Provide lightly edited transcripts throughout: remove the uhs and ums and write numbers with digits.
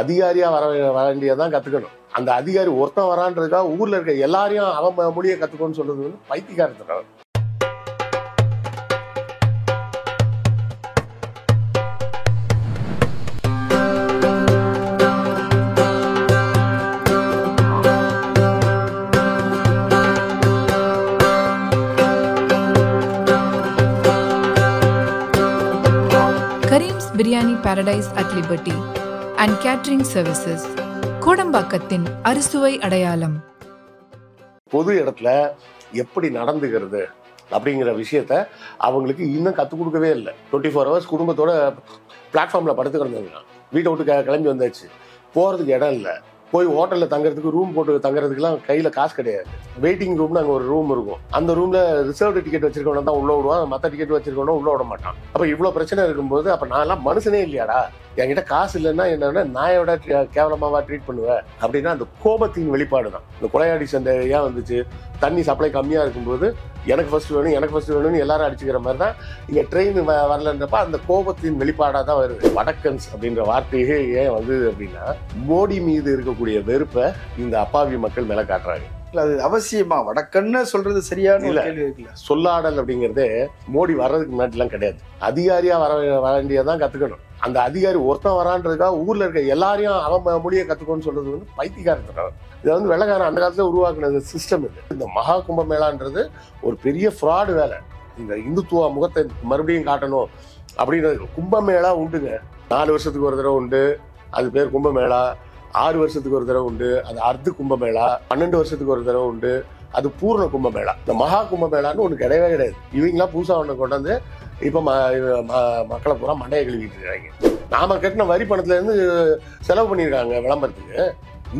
அதிகாரியா வர வேண்டியதான் கத்துக்கணும். அந்த அதிகாரி ஒருத்தன் வரான்றதுக்காக ஊர்ல இருக்க எல்லாரையும் அவன் மொழியை கத்துக்கணும்னு சொல்றது வந்து பைத்தியக்காரத்தனம். Kareem's Biryani Paradise at Liberty and Catering Services, கோடம்பாக்கத்தின் அறுசுவை அடையாளம். பொது இடத்துல எப்படி நடந்துக்கிறது அப்படிங்கிற விஷயத்த அவங்களுக்கு இன்னும் கற்றுக் கொடுக்கவே இல்லை. 24 hours குடும்பத்தோட பிளாட்ஃபார்மில் படுத்து கிடந்தாங்க. வீட்டை விட்டு கிளம்பி வந்தாச்சு, போகிறதுக்கு இடம் இல்லை. போய் ஹோட்டலில் தங்குறதுக்கு ரூம் போட்டு தங்குறதுக்குலாம் கையில் காசு கிடையாது. வெயிட்டிங் ரூம்னு அங்கே ஒரு ரூம் இருக்கும். அந்த ரூமில் ரிசர்வ்டு டிக்கெட் வச்சிருக்கவன தான் உள்ள விடுவான், மற்ற டிக்கெட் வச்சிருக்கவன உள்ள விட மாட்டான். அப்போ இவ்வளோ பிரச்சனை இருக்கும்போது அப்போ நான்லாம் மனுஷனே இல்லையாடா, என்கிட்ட காசு இல்லைன்னா என்னன்னா நாயோட கேவலமாவா ட்ரீட் பண்ணுவேன் அப்படின்னா அந்த கோபத்தின் வெளிப்பாடு தான். இந்த கொலையாடி சண்டை ஏன் வந்துச்சு? தண்ணி சப்ளை கம்மியாக இருக்கும்போது எனக்கு ஃபர்ஸ்ட் வேணும் எனக்கு ஃபர்ஸ்ட் வேணும்னு எல்லாரும் அடிச்சுக்கிற மாதிரி தான் இங்கே ட்ரெயின் வரலன்றப்ப அந்த கோபத்தின் வெளிப்பாடாக தான் வருது. வடக்கன்ஸ் அப்படின்ற வார்த்தையே ஏன் வந்தது அப்படின்னா மோடி மீது இருக்கக்கூடிய வெறுப்பை இந்த அப்பாவி மக்கள் மேலே காட்டுறாங்க. அது அவசியமா வடக்கன்னு சொல்றது சரியான கேள்வி இருக்குல்ல. சொல்லாடல் அப்படிங்கிறதே மோடி வர்றதுக்கு முன்னாடிலாம் கிடையாது. அதிகாரியா வர வேண்டியதான் கத்துக்கணும். அந்த அதிகாரி ஒருத்தன் வரான்றதுக்காக ஊர்ல இருக்க எல்லாரையும் அவன் மொழியை கத்துக்கணும்னு சொல்றது வந்து பைத்தியக்காரத்தனம். இதை வந்து வெள்ளக்காரன் அந்த காலத்துல உருவாக்குனது சிஸ்டம் இது. இந்த மகா கும்பமேளான்றது ஒரு பெரிய ஃப்ராடு வேலை. இந்த இந்துத்துவ முகத்தை மறுபடியும் காட்டணும் அப்படின்றது. கும்பமேளா உண்டுங்க, 4 வருஷத்துக்கு ஒரு தடவை உண்டு, அது பேர் கும்பமேளா. 6 வருஷத்துக்கு ஒரு தடவை உண்டு, அது அர்த்த கும்பமேளா. 12 வருஷத்துக்கு ஒரு தடவை உண்டு, அது பூர்ண கும்பமேளா. இந்த மகா கும்பமேளான்னு ஒன்று கிடையவே கிடையாது. இவங்களாம் புதுசாக ஒன்று கொண்டாந்து இப்போ மக்களை பூரா மண்டையை கழுவிட்டு இருக்காங்க. நாம கட்டின வரி பணத்துல இருந்து செலவு பண்ணியிருக்காங்க விளம்பரத்துக்கு.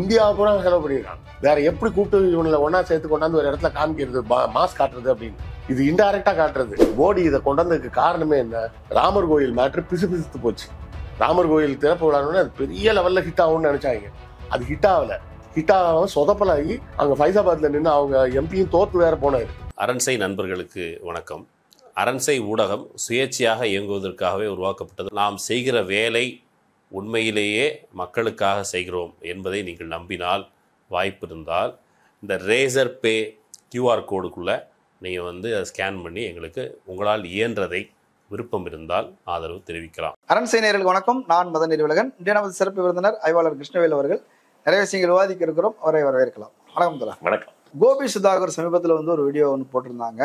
இந்தியாவை பூரா செலவு பண்ணியிருக்காங்க. வேற எப்படி கூப்பிட்டு இவங்களை ஒன்னா சேர்த்து கொண்டாந்து ஒரு இடத்துல காமிக்கிறது, மாஸ் காட்டுறது அப்படின்னு. இது இன்டைரக்டா காட்டுறது. மோடி இதை கொண்டாந்ததுக்கு காரணமே என்ன? ராமர் கோயில் மேட்ரு பிசுபிசுத்து போச்சு. ராமர் கோயில் திறப்பு விழான்னு அது பெரிய லெவல்ல ஹிட் ஆகும்னு நினைச்சாங்க. அது ஹிட் ஆகல. ஹிட் ஆகாம சொதப்பலாகி அங்க ஃபைசாபாத்ல நின்று அவங்க எம்பியும் தோத்து வேற போனாரு. அரண்சை நண்பர்களுக்கு வணக்கம். அரண்சை ஊடகம் சுயேட்சையாக இயங்குவதற்காகவே உருவாக்கப்பட்டது. நாம் செய்கிற வேலை உண்மையிலேயே மக்களுக்காக செய்கிறோம் என்பதை நீங்கள் நம்பினால், வாய்ப்பு இருந்தால் இந்த ரேசர் பே கியூஆர் கோடுக்குள்ளே நீங்கள் அதை ஸ்கேன் பண்ணி எங்களுக்கு உங்களால் இயன்றதை விருப்பம் இருந்தால் ஆதரவு தெரிவிக்கலாம். அரண்சை நேயர்களுக்கு வணக்கம். நான் மதன் நெறிவலகன். இன்றைய நமது சிறப்பு விருந்தினர் ஆய்வாளர் கிருஷ்ணவேல் அவர்கள். நிறைய விஷயங்கள் விவாதிக்க இருக்கிறோம், அவரை வரவேற்கலாம். வணக்கம் தலா. வணக்கம். கோபி சுதாகர் சமீபத்தில் ஒரு வீடியோ ஒன்று போட்டிருந்தாங்க.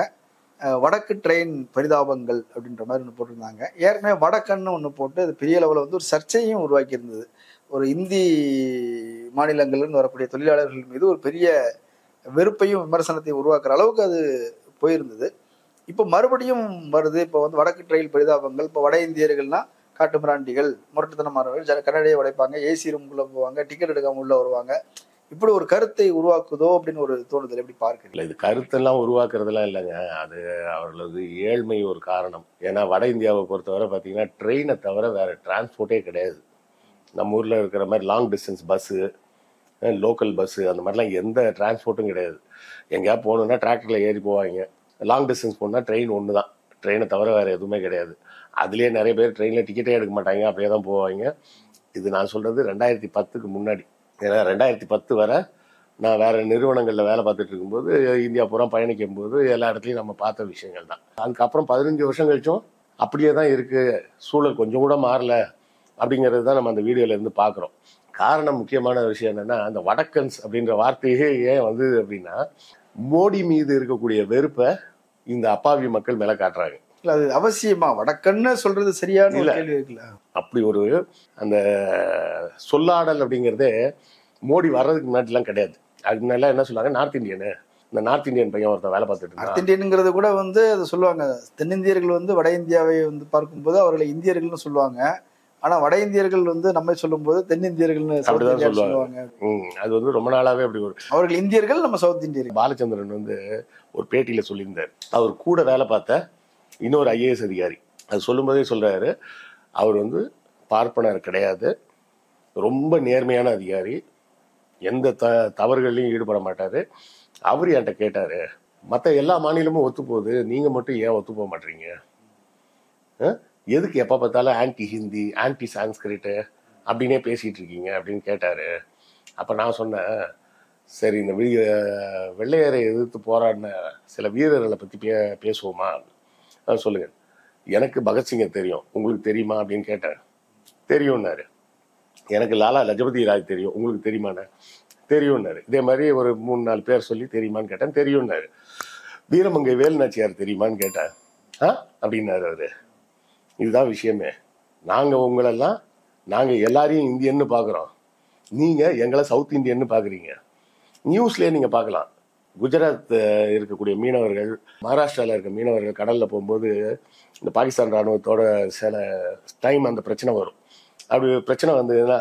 வடக்கு ட்ரெயின் பரிதாபங்கள் அப்படின்ற மாதிரி ஒன்று போட்டிருந்தாங்க. ஏற்கனவே வடக்கன்னு ஒன்று போட்டு அது பெரிய லெவலில் ஒரு சர்ச்சையும் உருவாக்கி இருந்தது. ஒரு இந்தி மாநிலங்கள்லேருந்து வரக்கூடிய தொழிலாளர்கள் மீது ஒரு பெரிய வெறுப்பையும் விமர்சனத்தையும் உருவாக்குற அளவுக்கு அது போயிருந்தது. இப்போ மறுபடியும் வருது. இப்போ வடக்கு ட்ரெயின் பரிதாபங்கள். இப்போ வட இந்தியர்கள்னா காட்டு மிராண்டிகள், முரட்டுத்தனமானவர்கள், கன்னடையை உடைப்பாங்க, ஏசி ரூம்குள்ளே போவாங்க, டிக்கெட் எடுக்காம உள்ள வருவாங்க. இப்படி ஒரு கருத்தை உருவாக்குதோ அப்படின்னு ஒரு தோணுதல் எப்படி பார்க்கல? இது கருத்தெல்லாம் உருவாக்குறதுலாம் இல்லைங்க. அது அவர்களது ஏழ்மை ஒரு காரணம். ஏன்னா வட இந்தியாவை பொறுத்தவரை பார்த்தீங்கன்னா ட்ரெயினை தவிர வேற டிரான்ஸ்போர்ட்டே கிடையாது. நம்ம ஊரில் இருக்கிற மாதிரி long distance bus, local bus, அந்த மாதிரிலாம் எந்த டிரான்ஸ்போர்ட்டும் கிடையாது. எங்கேயா போகணுன்னா டிராக்டரில் ஏறி போவாங்க. லாங் டிஸ்டன்ஸ் போனால் ட்ரெயின் ஒன்று தான். ட்ரெயினை தவிர வேறு எதுவுமே கிடையாது. அதுலேயே நிறைய பேர் ட்ரெயினில் டிக்கெட்டே எடுக்க மாட்டாங்க, அப்படியே தான் போவாங்க. இது நான் சொல்கிறது 2010க்கு முன்னாடி. ஏன்னா 2010 வரை நான் வேறு நிறுவனங்களில் வேலை பார்த்துட்டு இருக்கும்போது இந்தியா பூரா பயணிக்கும் போது எல்லா இடத்துலையும் நம்ம பார்த்த விஷயங்கள் தான். அதுக்கப்புறம் 15 வருஷம் கழிச்சும் அப்படியே தான் இருக்குது. சூழல் கொஞ்சம் கூட மாறல அப்படிங்கிறது தான் நம்ம அந்த வீடியோலேருந்து பார்க்குறோம். காரணம், முக்கியமான விஷயம் என்னென்னா அந்த வடக்கன்ஸ் அப்படின்ற வார்த்தையே ஏன் வந்தது அப்படின்னா மோடி மீது இருக்கக்கூடிய வெறுப்பை இந்த அப்பாவி மக்கள் மேலே காட்டுறாங்க. அது அவசியமா வடக்கன்னு சொல்றது சரியான கேள்வி இருக்குல்ல. அப்படி ஒரு அந்த சொல்லாடல் அப்படிங்கிறதே மோடி வர்றதுக்கு முன்னாடிலாம் கிடையாது. அதுக்கு முன்னாடி என்ன சொல்லுவாங்க, நார்த் இந்தியனு, இந்த நார்த் இந்தியன் பையன் ஒருத்தர் வேலை பார்த்துட்டு நார்த் இந்தியனுங்கிறது கூட அதை சொல்லுவாங்க. தென்னிந்தியர்கள் வட இந்தியாவை பார்க்கும்போது அவர்களை இந்தியர்கள்னு சொல்லுவாங்க. ஆனா வட இந்தியர்கள் நம்மை சொல்லும் போது தென்னிந்தியர்கள்னு அப்படிதான் சொல்லுவாங்க. அது ரொம்ப நாளாவே அப்படி ஒரு அவர்கள் இந்தியர்கள், நம்ம சவுத் இந்தியர்கள். பாலச்சந்திரன் ஒரு பேட்டியில சொல்லியிருந்தார். அவர் கூட வேலை பார்த்த இன்னொரு IAS அதிகாரி அது சொல்லும்போதே சொல்றாரு, அவர் பார்ப்பனர் கிடையாது, ரொம்ப நேர்மையான அதிகாரி, எந்த தவறுகள்லையும் ஈடுபட மாட்டாரு. அவர் என்கிட்ட கேட்டாரு, மற்ற எல்லா மாநிலமும் ஒத்து போகுது, நீங்க மட்டும் ஏன் ஒத்து போக மாட்டீங்க? எதுக்கு எப்போ பார்த்தாலும் ஆன்டி ஹிந்தி, ஆன்டி சான்ஸ்கிரிட்டு அப்படின்னே பேசிகிட்டு இருக்கீங்க அப்படின்னு கேட்டார். அப்போ நான் சொன்னேன், சரி இந்த வெள்ளையரை எதிர்த்து போராடின சில வீரர்களை பற்றி பேசுவோமா சொல்லுங்கள். எனக்கு பகத்சிங்கை தெரியும், உங்களுக்கு தெரியுமா அப்படின்னு கேட்டேன். தெரியும்னாரு. எனக்கு லாலா லஜபதி ராய் தெரியும், உங்களுக்கு தெரியுமாண்ணே? தெரியும்னாரு. இதே மாதிரி ஒரு 3-4 பேர் சொல்லி தெரியுமான்னு கேட்டேன். தெரியும்னாரு. வீரமங்கை வேலுநாச்சியார் தெரியுமான்னு கேட்டேன். அப்படின்னாரு அவரு. இதுதான் விஷயமே. நாங்கள் எல்லாரையும் இந்தியன்னு பார்க்குறோம், நீங்கள் எங்களை சவுத் இந்தியன்னு பார்க்குறீங்க. நியூஸ்லேயே நீங்கள் பார்க்கலாம். குஜராத் இருக்கக்கூடிய மீனவர்கள், மகாராஷ்டிராவில் இருக்க மீனவர்கள் கடலில் போகும்போது இந்த பாகிஸ்தான் இராணுவத்தோட சில டைம் அந்த பிரச்சனை வரும். அப்படி பிரச்சனை வந்ததுன்னா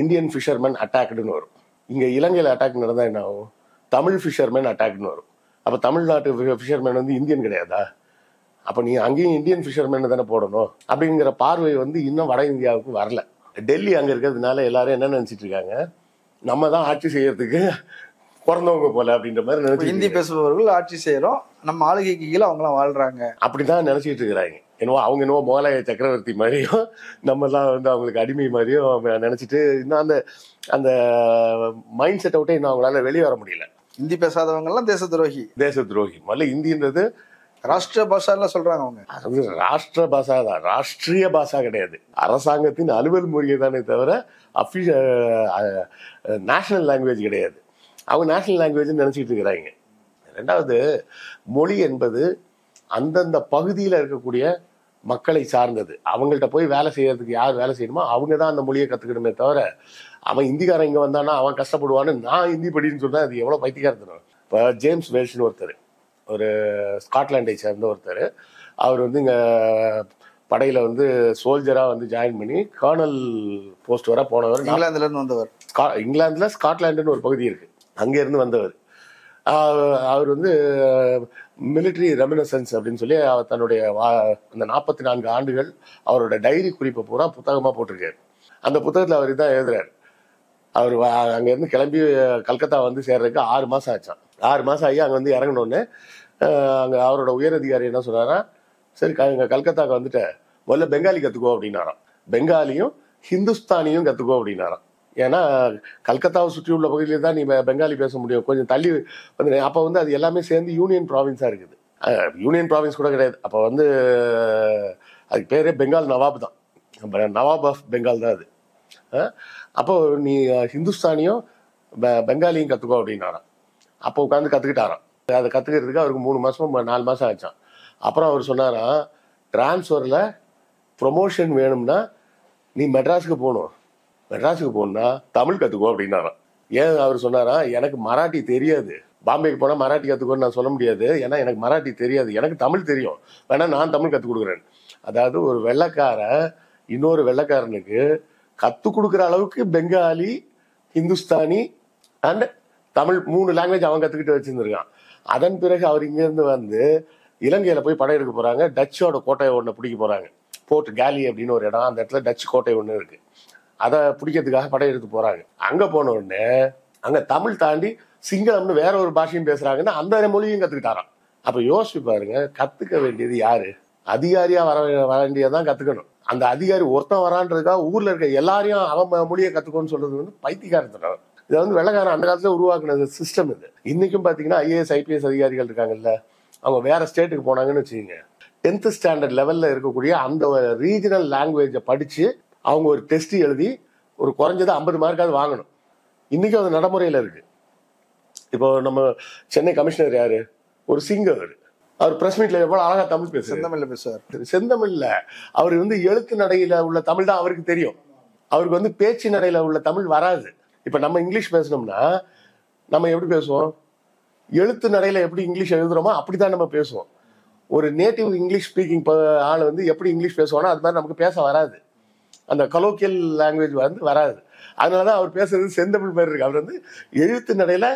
இந்தியன் ஃபிஷர்மேன் அட்டாக்டுன்னு வரும். இங்கே இலங்கையில் அட்டாக் நடந்தால் என்ன ஆகும்? தமிழ் ஃபிஷர்மேன் அட்டாக்னு வரும். அப்போ தமிழ்நாட்டு ஃபிஷர்மேன் வந்து இந்தியன் கிடையாதா? அப்போ நீ அங்கேயும் இந்தியன் ஃபிஷர்மேன் தானே போடணும் அப்படிங்கிற பார்வை வந்து இன்னும் வட இந்தியாவுக்கு வரல. டெல்லி அங்கே இருக்கிறதுனால எல்லாரும் என்ன நினச்சிட்டு இருக்காங்க, நம்ம தான் ஆட்சி செய்யறதுக்கு பிறந்தவங்க போல அப்படின்ற மாதிரி நினைச்சு, ஹிந்தி பேசுபவர்கள் ஆட்சி செய்யறோம், நம்ம ஆளுகைக்கு கீழே அவங்களாம் வாழ்றாங்க அப்படிதான் நினைச்சிட்டு இருக்கிறாங்க. அவங்க என்னவோ முகலாய சக்கரவர்த்தி மாதிரியும் நம்ம எல்லாம் வந்து அவங்களுக்கு அடிமை மாதிரியும் நினைச்சிட்டு இன்னும் அந்த அந்த மைண்ட் செட்டை விட்டு இன்னும் அவங்களால வெளியே வர முடியல. ஹிந்தி பேசாதவங்க எல்லாம் தேச துரோகி. முதல்ல ஹிந்தின்றது ராஷ்டிரிய பாஷா சொல்றாங்க. அவங்க அது ராஷ்டிர பாஷா தான், ராஷ்டிரிய பாஷா கிடையாது. அரசாங்கத்தின் அலுவல் மொழியை தானே தவிர நேஷனல் லாங்குவேஜ் கிடையாது. அவங்க நேஷனல் லாங்குவேஜ் நினைச்சிட்டு இருக்கிறாங்க. ரெண்டாவது, மொழி என்பது அந்தந்த பகுதியில் இருக்கக்கூடிய மக்களை சார்ந்தது. அவங்கள்ட்ட போய் வேலை செய்யறதுக்கு யார் வேலை செய்யணுமோ அவங்க தான் அந்த மொழியை கற்றுக்கணுமே தவிர, அவன் இந்திக்காரன் இங்கே வந்தானா அவன் கஷ்டப்படுவான்னு நான் ஹிந்தி படின்னு சொன்னால் அது எவ்வளோ பைத்தியக்காரத்தனம். இப்போ ஜேம்ஸ் வெல்ஷ்னு ஒருத்தர், ஒரு ஸ்காட்லாண்டை சேர்ந்த ஒருத்தர், அவர் வந்து இங்கே படையில் வந்து சோல்ஜராக வந்து ஜாயின் பண்ணி கர்னல் போஸ்ட் வர போனவர். இங்கிலாந்துலேருந்து வந்தவர். இங்கிலாந்தில் ஸ்காட்லாண்டுன்னு ஒரு பகுதி இருக்குது, அங்கேருந்து வந்தவர். அவர் வந்து மிலிட்ரி ரெமினசன்ஸ் அப்படின்னு சொல்லி தன்னுடைய அந்த 44 ஆண்டுகள் அவரோட டைரி குறிப்பை பூரா புத்தகமாக போட்டிருக்காரு. அந்த புத்தகத்தில் அவர் தான் எழுதுறாரு. அவர் அங்கேருந்து கிளம்பி கல்கத்தா வந்து சேர்றதுக்கு 6 மாதம் ஆச்சான். 6 மாதம் ஆகி அங்கே வந்து இறங்கினோடனே அங்கே அவரோட உயர் அதிகாரி என்ன சொன்னாரா, சரி இங்கே கல்கத்தாவுக்கு வந்துட்டு முதல்ல பெங்காலி கற்றுக்கோ அப்படின்னாராம். பெங்காலியும் ஹிந்துஸ்தானியும் கற்றுக்கோ அப்படின்னாராம். ஏன்னா கல்கத்தாவை சுற்றி உள்ள பகுதியில் தான் நீ பெங்காலி பேச முடியும். கொஞ்சம் தள்ளி வந்து அப்போ வந்து அது எல்லாமே சேர்ந்து யூனியன் ப்ராவின்ஸாக இருக்குது. யூனியன் ப்ராவின்ஸ் கூட கிடையாது. அப்போ வந்து அதுக்கு பேரே பெங்கால் நவாப் தான், நவாப் ஆஃப் பெங்கால் தான் அது. அப்போ நீ ஹிந்துஸ்தானியும் பெங்காலியும் கற்றுக்கோ அப்படின்னாராம். அப்போ உட்காந்து கற்றுக்கிட்டாராம். அதை கற்றுக்கிறதுக்கு அவருக்கு 3 மாதம் 4 மாதம் ஆச்சான். அப்புறம் அவர் சொன்னாராம், டிரான்ஸ்ஃபரில் ப்ரொமோஷன் வேணும்னா நீ மெட்ராஸுக்கு போகணும், மெட்ராஸுக்கு போகணுன்னா தமிழ் கற்றுக்கோ அப்படின்னாராம். ஏன் அவர் சொன்னாரா, எனக்கு மராட்டி தெரியாது, பாம்பேக்கு போனால் மராட்டி கற்றுக்கோன்னு நான் சொல்ல முடியாது, ஏன்னா எனக்கு மராட்டி தெரியாது, எனக்கு தமிழ் தெரியும், வேணா நான் தமிழ் கற்றுக் கொடுக்குறேன். அதாவது ஒரு வெள்ளைக்காரன் இன்னொரு வெள்ளைக்காரனுக்கு கற்றுக் கொடுக்குற அளவுக்கு பெங்காலி, ஹிந்துஸ்தானி அண்ட் தமிழ் 3 லாங்குவேஜ் அவன் கற்றுக்கிட்டு வச்சுருந்துருக்கான். அதன் பிறகு அவர் இங்கேருந்து வந்து இலங்கையில் போய் படையெடுக்க போகிறாங்க. டச்சோட கோட்டையை ஒன்று பிடிக்க போகிறாங்க. போர்ட் கேலி அப்படின்னு ஒரு இடம், அந்த இடத்துல டச் கோட்டை ஒன்று இருக்குது. அதை பிடிக்கிறதுக்காக படையெடுத்து போகிறாங்க. அங்கே போன உடனே அங்கே தமிழ் தாண்டி சிங்களம்னு வேற ஒரு பாஷையும் பேசுகிறாங்கன்னா அந்த மொழியும் கற்றுக்கிட்டாராம். அப்போ யோசிச்சு பாருங்க, கற்றுக்க வேண்டியது யாரு? அதிகாரியாக வர வேண்டியதான் கற்றுக்கணும். அந்த அதிகாரி ஒருத்தன் வரான்றதுக்காக ஊரில் இருக்க எல்லாரையும் அவன் மொழியை கற்றுக்கோன்னு சொல்றது வந்து பைத்தியக்காரத்தனம். இதை வந்து வெள்ளைக்காரன் அந்த காலத்தில் உருவாக்குனது சிஸ்டம் இது. இன்னைக்கும் பார்த்தீங்கன்னா IAS IPS அதிகாரிகள் இருக்காங்கல்ல, அவங்க வேற ஸ்டேட்டுக்கு போனாங்கன்னு வச்சுக்கோங்க, 10th ஸ்டாண்டர்ட் லெவலில் இருக்கக்கூடிய அந்த ரீஜனல் லாங்குவேஜை படித்து அவங்க ஒரு டெஸ்ட் எழுதி ஒரு குறைஞ்சது 50 மார்க்காவது வாங்கணும். இன்றைக்கும் அது நடைமுறையில் இருக்குது. இப்போ நம்ம சென்னை கமிஷனர் யாரு? ஒரு சிங்கர். அவர் பிரஸ் மீட்ல எவ்வளவு அழகா தமிழ் பேசுவார். செந்தமிழ்ல அவர் வந்து எழுத்து நடையில உள்ள தமிழ் தான் அவருக்கு தெரியும். அவருக்கு வந்து பேச்சு நடையில உள்ள தமிழ் வராது. இப்ப நம்ம இங்கிலீஷ் பேசணும்னா நம்ம எப்படி பேசுவோம்? எழுத்து நடையில எப்படி இங்கிலீஷ் எழுதுறோமோ அப்படிதான் நம்ம பேசுவோம். ஒரு நேட்டிவ் இங்கிலீஷ் ஸ்பீக்கிங் ஆள் வந்து எப்படி இங்கிலீஷ் பேசுவானோ அது மாதிரி நமக்கு பேச வராது. அந்த கலோக்கியல் லாங்குவேஜ் வந்து வராது. அதனாலதான் அவர் பேசுறது செந்தமிழ் மாதிரி இருக்கு. அவர் வந்து எழுத்து நடையில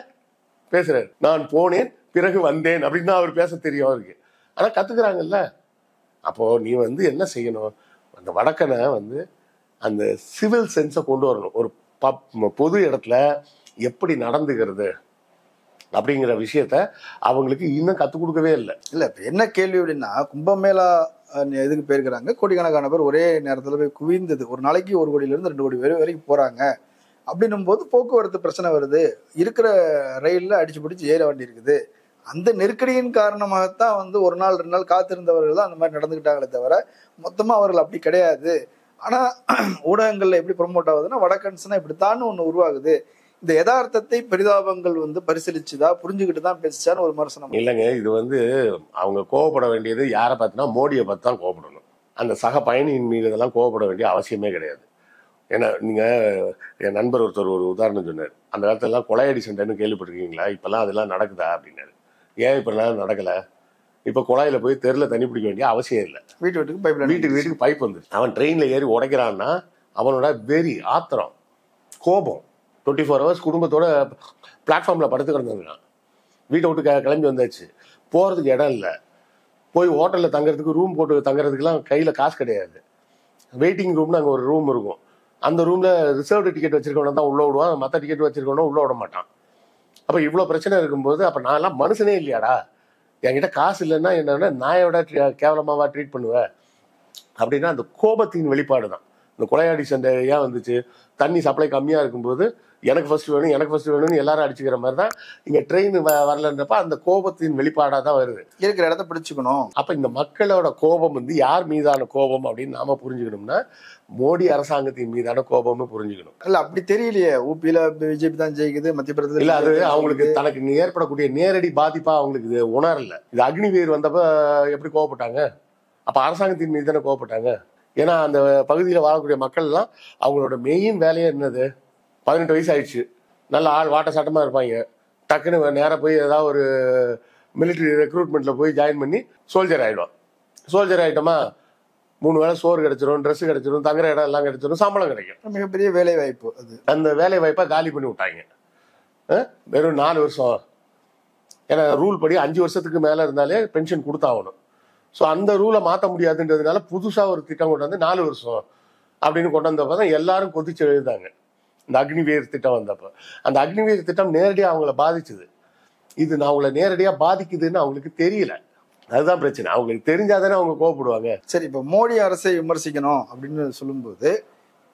பேசுறாரு. நான் போனேன் பிறகு வந்தேன் அப்படின்னு தான் அவர் பேச தெரியும் அவருக்கு. ஆனா கத்துக்கிறாங்கல்ல. அப்போ நீ வந்து என்ன செய்யணும்? அந்த வடக்கனை வந்து அந்த சிவில் சென்ஸை கொண்டு வரணும். ஒரு பொது இடத்துல எப்படி நடந்துக்கிறது அப்படிங்கிற விஷயத்த அவங்களுக்கு இன்னும் கற்றுக் கொடுக்கவே இல்லை. இல்லை, இப்போ என்ன கேள்வி அப்படின்னா, கும்பமேளா இதுக்கு போயிருக்கிறாங்க. கோடிக்கணக்கான பேர் ஒரே நேரத்தில் போய் குவிந்தது. ஒரு நாளைக்கு 1 கோடியிலிருந்து 2 கோடி பேர் வரைக்கும் போறாங்க. அப்படின்னும் போது போக்குவரத்து பிரச்சனை வருது. இருக்கிற ரயிலில் அடிச்சு பிடிச்சி ஏற வேண்டி இருக்குது. அந்த நெருக்கடியின் காரணமாகத்தான் வந்து 1 நாள் 2 நாள் காத்திருந்தவர்கள் தான் அந்த மாதிரி நடந்துக்கிட்டாங்களே தவிர மொத்தமாக அவர்கள் அப்படி கிடையாது. ஆனால் ஊடகங்கள்ல எப்படி ப்ரொமோட் ஆகுதுன்னா வடக்கன்ஸ்னா இப்படித்தான்னு ஒன்று உருவாகுது. இந்த யதார்த்தத்தை பரிதாபங்கள் வந்து பரிசீலிச்சுதா புரிஞ்சுக்கிட்டு தான் பேசிச்சான்னு ஒரு விமர்சனம். இல்லைங்க, இது வந்து அவங்க கோவப்பட வேண்டியது யாரை பார்த்தினா மோடியை பார்த்து தான் கோவப்படணும். அந்த சக பயணியின் மீது இதெல்லாம் கோவப்பட வேண்டிய அவசியமே கிடையாது. ஏன்னா நீங்கள் என் நண்பர் ஒருத்தர் ஒரு உதாரணம் சொன்னார். அந்த காலத்துலலாம் கொலையடி சண்டைன்னு கேள்விப்பட்டிருக்கீங்களா? இப்போல்லாம் அதெல்லாம் நடக்குதா அப்படின்னாரு. ஏன் இப்போலாம் நடக்கலை? இப்போ குழாயில் போய் தெருவில் தண்ணி பிடிக்க வேண்டிய அவசியம் இல்லை. வீட்டுக்கு பைப் வந்து அவன் ட்ரெயினில் ஏறி உடைக்கிறான்னா அவனோட வெறி, ஆத்திரம், கோபம் 24 hours குடும்பத்தோட பிளாட்ஃபார்மில் படுத்து கிடந்துருக்கான். வீட்டை விட்டு கிளம்பி வந்தாச்சு, போகிறதுக்கு இடம் இல்லை. போய் ஹோட்டலில் தங்குறதுக்கு ரூம் போட்டு தங்குறதுக்குலாம் கையில் காசு கிடையாது. வெயிட்டிங் ரூம்னு அங்கே ஒரு ரூம் இருக்கும். அந்த ரூமில் ரிசர்வ்டு டிக்கெட் வச்சிருக்கவன தான் உள்ளே விடுவான், மற்ற டிக்கெட் வச்சிருக்கவன உள்ளே விட மாட்டான். அப்போ இவ்வளோ பிரச்சனை இருக்கும்போது அப்போ நான்லாம் மனுஷனே இல்லையாடா? என்கிட்ட காசு இல்லைன்னா என்னன்னா நாயோட கேவலமாவா ட்ரீட் பண்ணுவேன் அப்படின்னா அந்த கோபத்தின் வெளிப்பாடு தான். இந்த கொலையாடி சண்டை ஏன் வந்துச்சு? தண்ணி சப்ளை கம்மியாக இருக்கும்போது எனக்கு ஃபர்ஸ்ட் வேணும்னு எல்லாரும் அடிச்சுக்கிற மாதிரி தான் இங்கே ட்ரெயின் வரலன்றப்ப அந்த கோபத்தின் வெளிப்பாடாக தான் வருது. இருக்கிற இடத்த பிடிச்சுக்கணும். அப்போ இந்த மக்களோட கோபம் வந்து யார் மீதான கோபம் அப்படின்னு நாம புரிஞ்சுக்கணும்னா மோடி அரசாங்கத்தின் மீதான கோபம்னு புரிஞ்சுக்கணும். இல்ல அப்படி தெரியலையே. ஊபியில பிஜேபி தான் ஜெயிக்குது, மத்திய பிரதேசம் இல்ல. அது அவங்களுக்கு தனக்கு ஏற்படக்கூடிய நேரடி பாதிப்பா அவங்களுக்கு இது உணரல. இது அக்னிவீர் வந்தப்ப எப்படி கோவப்பட்டாங்க? அப்ப அரசாங்கத்தின் மீது தானே கோவப்பட்டாங்க. ஏன்னா அந்த பகுதியில் வாழக்கூடிய மக்கள் எல்லாம் அவங்களோட மெயின் வேலையே என்னது? 18 வயசு ஆயிடுச்சு, நல்ல ஆள் வாட்ட சாட்டமா இருப்பாங்க, டக்குன்னு நேராக போய் ஏதாவது ஒரு மிலிட்ரி ரெக்ரூட்மெண்ட்ல போய் ஜாயின் பண்ணி சோல்ஜர் ஆயிடும். சோல்ஜர் ஆயிட்டோமா 3 வேளை சோறு கிடைச்சிரும், ட்ரெஸ் கிடைச்சிரும், தங்குற இடம் எல்லாம் கிடைச்சிரும், சம்பளம் கிடைக்கும். மிகப்பெரிய வேலை வாய்ப்பு. அது அந்த வேலை வாய்ப்பை காலி பண்ணி விட்டாங்க. வெறும் 4 வருஷம். ஏன்னா ரூல் படி 5 வருஷத்துக்கு மேல இருந்தாலே பென்ஷன் கொடுத்தாகணும். ஸோ அந்த ரூலை மாற்ற முடியாதுன்றதுனால புதுசாக ஒரு திட்டம் கொண்டு வந்து 4 வருஷம் அப்படின்னு கொண்டு வந்தப்போ தான் எல்லாரும் கொதிச்சு எழுதாங்க. இந்த அக்னிவேர் திட்டம் வந்தப்போ அந்த அக்னிவேர் திட்டம் நேரடியாக அவங்கள பாதிச்சுது. இது நான் அவங்கள நேரடியாக பாதிக்குதுன்னு அவங்களுக்கு தெரியல. அதுதான் பிரச்சனை. அவங்களுக்கு தெரிஞ்சாதானே அவங்க கோவப்படுவாங்க. சரி, இப்போ மோடி அரசை விமர்சிக்கணும் அப்படின்னு சொல்லும்போது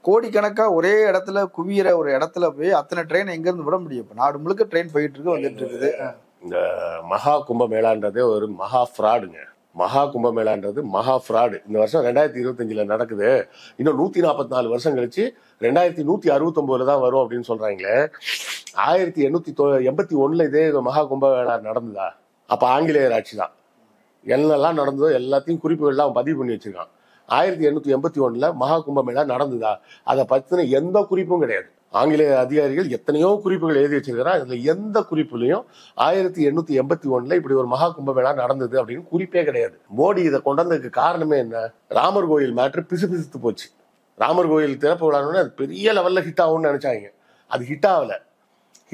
கோடிக்கணக்கா ஒரே இடத்துல குவியிற ஒரு இடத்துல போய் அத்தனை ட்ரெயின் எங்கேருந்து விட முடியும்? இப்போ நாடு முழுக்க ட்ரெயின் போயிட்டு இருக்கு, வந்துட்டு இருக்குது. இந்த மகா கும்பமேளான்றதே ஒரு மகா ஃப்ராடுங்க. மகா கும்பமேளான்றது மகா ஃப்ராடு. இந்த வருஷம் 2025 நடக்குது. இன்னும் 144 வருஷம் கழிச்சு 2169 தான் வரும் அப்படின்னு சொல்றாங்களே. 1881 இதே மகா கும்பமேளா நடந்ததா? அப்ப ஆங்கிலேயர் ஆட்சி தான். என்னெல்லாம் நடந்ததோ எல்லாத்தையும் குறிப்புகள்லாம் பதிவு பண்ணி வச்சிருக்கான். 1881 மகா கும்பமேளா நடந்ததா? அதை பத்தின எந்த குறிப்பும் கிடையாது. ஆங்கிலேய அதிகாரிகள் எத்தனையோ குறிப்புகள் எழுதி வச்சிருக்கிறான். இதுல எந்த குறிப்புலையும் 1881 இப்படி ஒரு மகா கும்பமேளா நடந்தது அப்படின்னு குறிப்பே கிடையாது. மோடி இதை கொண்டு வந்ததுக்கு காரணமே என்ன? ராமர் கோயில் மேட்ரு பிசுபிசுத்து போச்சு. ராமர் கோயில் திறப்பு விழான்னு அது பெரிய லெவல்ல ஹிட் ஆகும்னு நினைச்சாங்க. அது ஹிட் ஆகல.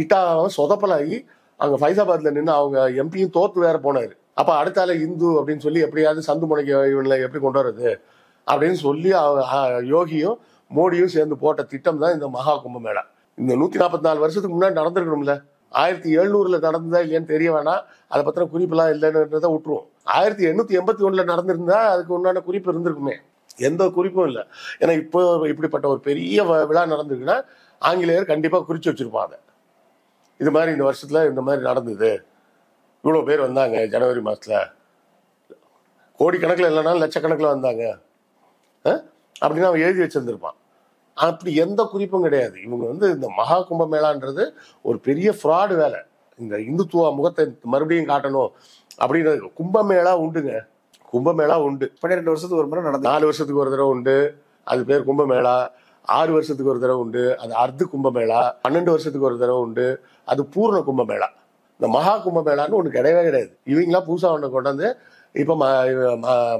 ஹிட் ஆகாம சொதப்பலாகி அங்க ஃபைசாபாத்ல நின்று அவங்க எம்பியும் தோத்து வேற போனாரு. அப்ப அடுத்தால இந்து அப்படின்னு சொல்லி எப்படியாவது சந்து முனைக்கு இவனை எப்படி கொண்டு வர்றது அப்படின்னு சொல்லி யோகியும் மோடியும் சேர்ந்து போட்ட திட்டம் தான் இந்த மகா கும்பமேளா. இந்த 144 வருஷத்துக்கு முன்னாடி நடந்திருக்கணும்ல. 1700 நடந்ததா இல்லையான்னு தெரிய வேணாம். அதை பத்தின குறிப்பெல்லாம் இல்லைன்றதை விட்டுருவோம். 1881 நடந்திருந்தா அதுக்கு உண்டான குறிப்பு இருந்திருக்குமே. எந்த குறிப்பும் இல்லை. ஏன்னா இப்போ இப்படிப்பட்ட ஒரு பெரிய விழா நடந்திருக்குன்னா ஆங்கிலேயர் கண்டிப்பா குறிச்சு வச்சிருப்பாங்க. இது மாதிரி இந்த வருஷத்துல இந்த மாதிரி நடந்தது, இவ்வளவு பேர் வந்தாங்க ஜனவரி மாசத்துல, கோடிக்கணக்கில் இல்லைனாலும் லட்சக்கணக்கில் வந்தாங்க அப்படின்னு அவன் எழுதி வச்சிருந்திருப்பான். அப்படி எந்த குறிப்பும் கிடையாது. இவங்க வந்து இந்த மகா கும்பமேளான்றது ஒரு பெரிய ஃப்ராடு வேலை. இந்த இந்துத்துவ முகத்தை மறுபடியும் காட்டணும் அப்படின்னு. கும்பமேளா உண்டுங்க, கும்பமேளா உண்டு. 12 வருஷத்துக்கு ஒரு முறை நடந்து, 4 வருஷத்துக்கு ஒரு தடவை உண்டு. அது பேர் கும்பமேளா. 6 வருஷத்துக்கு ஒரு தடவை உண்டு. அது அர்த்த கும்பமேளா. 12 வருஷத்துக்கு ஒரு தடவை உண்டு. அது பூர்ண கும்பமேளா. இந்த மகா கும்பமேளான்னு ஒன்று கிடையவே கிடையாது. இவங்களா புதுசா ஒன்று கொண்டாந்து இப்ப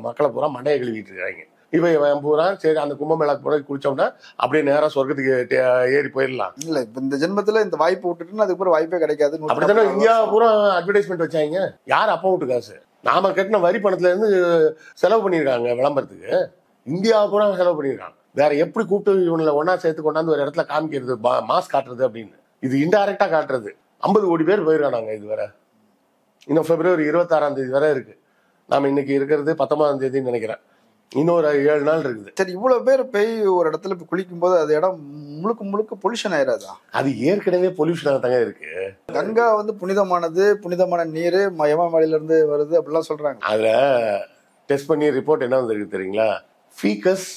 மக்களை பூரா மண்டையை கழுவிட்டு இருக்காங்க. இப்ப இவன் பூரா சரி அந்த கும்பமேளாக்கு போய் குளிச்சோம்னா அப்படியே நேரம் சொர்க்கத்துக்கு ஏறி போயிடலாம். இல்ல இப்ப இந்த ஜென்மத்துல இந்த வாய்ப்பு விட்டுட்டு அதுக்கப்புறம் வாய்ப்பே கிடைக்காது. அப்படித்தானே இந்தியா பூரா அட்வர்டைஸ்மெண்ட் வச்சாங்க. யார் அப்ப விட்டு காசு? நாம கட்டின வரி பணத்துல இருந்து செலவு பண்ணிருக்காங்க விளம்பரத்துக்கு. இந்தியா பூரா செலவு பண்ணிருக்காங்க. வேற எப்படி கூப்பிட்டு இவங்களை ஒன்னா சேர்த்து கொண்டாந்து ஒரு இடத்துல காமிக்கிறது, மாஸ் காட்டுறது அப்படின்னு. இது இன்டைரக்டா காட்டுறது. 50 கோடி பேர் போயிருக்காங்க இது வரை. இன்னும் February 26 வரை இருக்கு. நாம இன்னைக்கு இருக்கிறது 19 நினைக்கிறேன். இன்னொரு 7 நாள் இருக்குது. சரி, இவ்வளவு பேர் போய் ஒரு இடத்துல போய் குளிக்கும் போது அது இடம் முழுக்க முழுக்க பொல்யூஷன் ஆயிராதா? அது ஏற்கனவே பொல்யூஷனாக தாங்க இருக்கு. கங்கா வந்து புனிதமானது, புனிதமான நீர் யமமலையில இருந்து வருது அப்படிலாம் சொல்றாங்க. அதுல டெஸ்ட் பண்ணி ரிப்போர்ட் என்ன வந்திருக்கு தெரியுங்களா? ஃபீக்கஸ்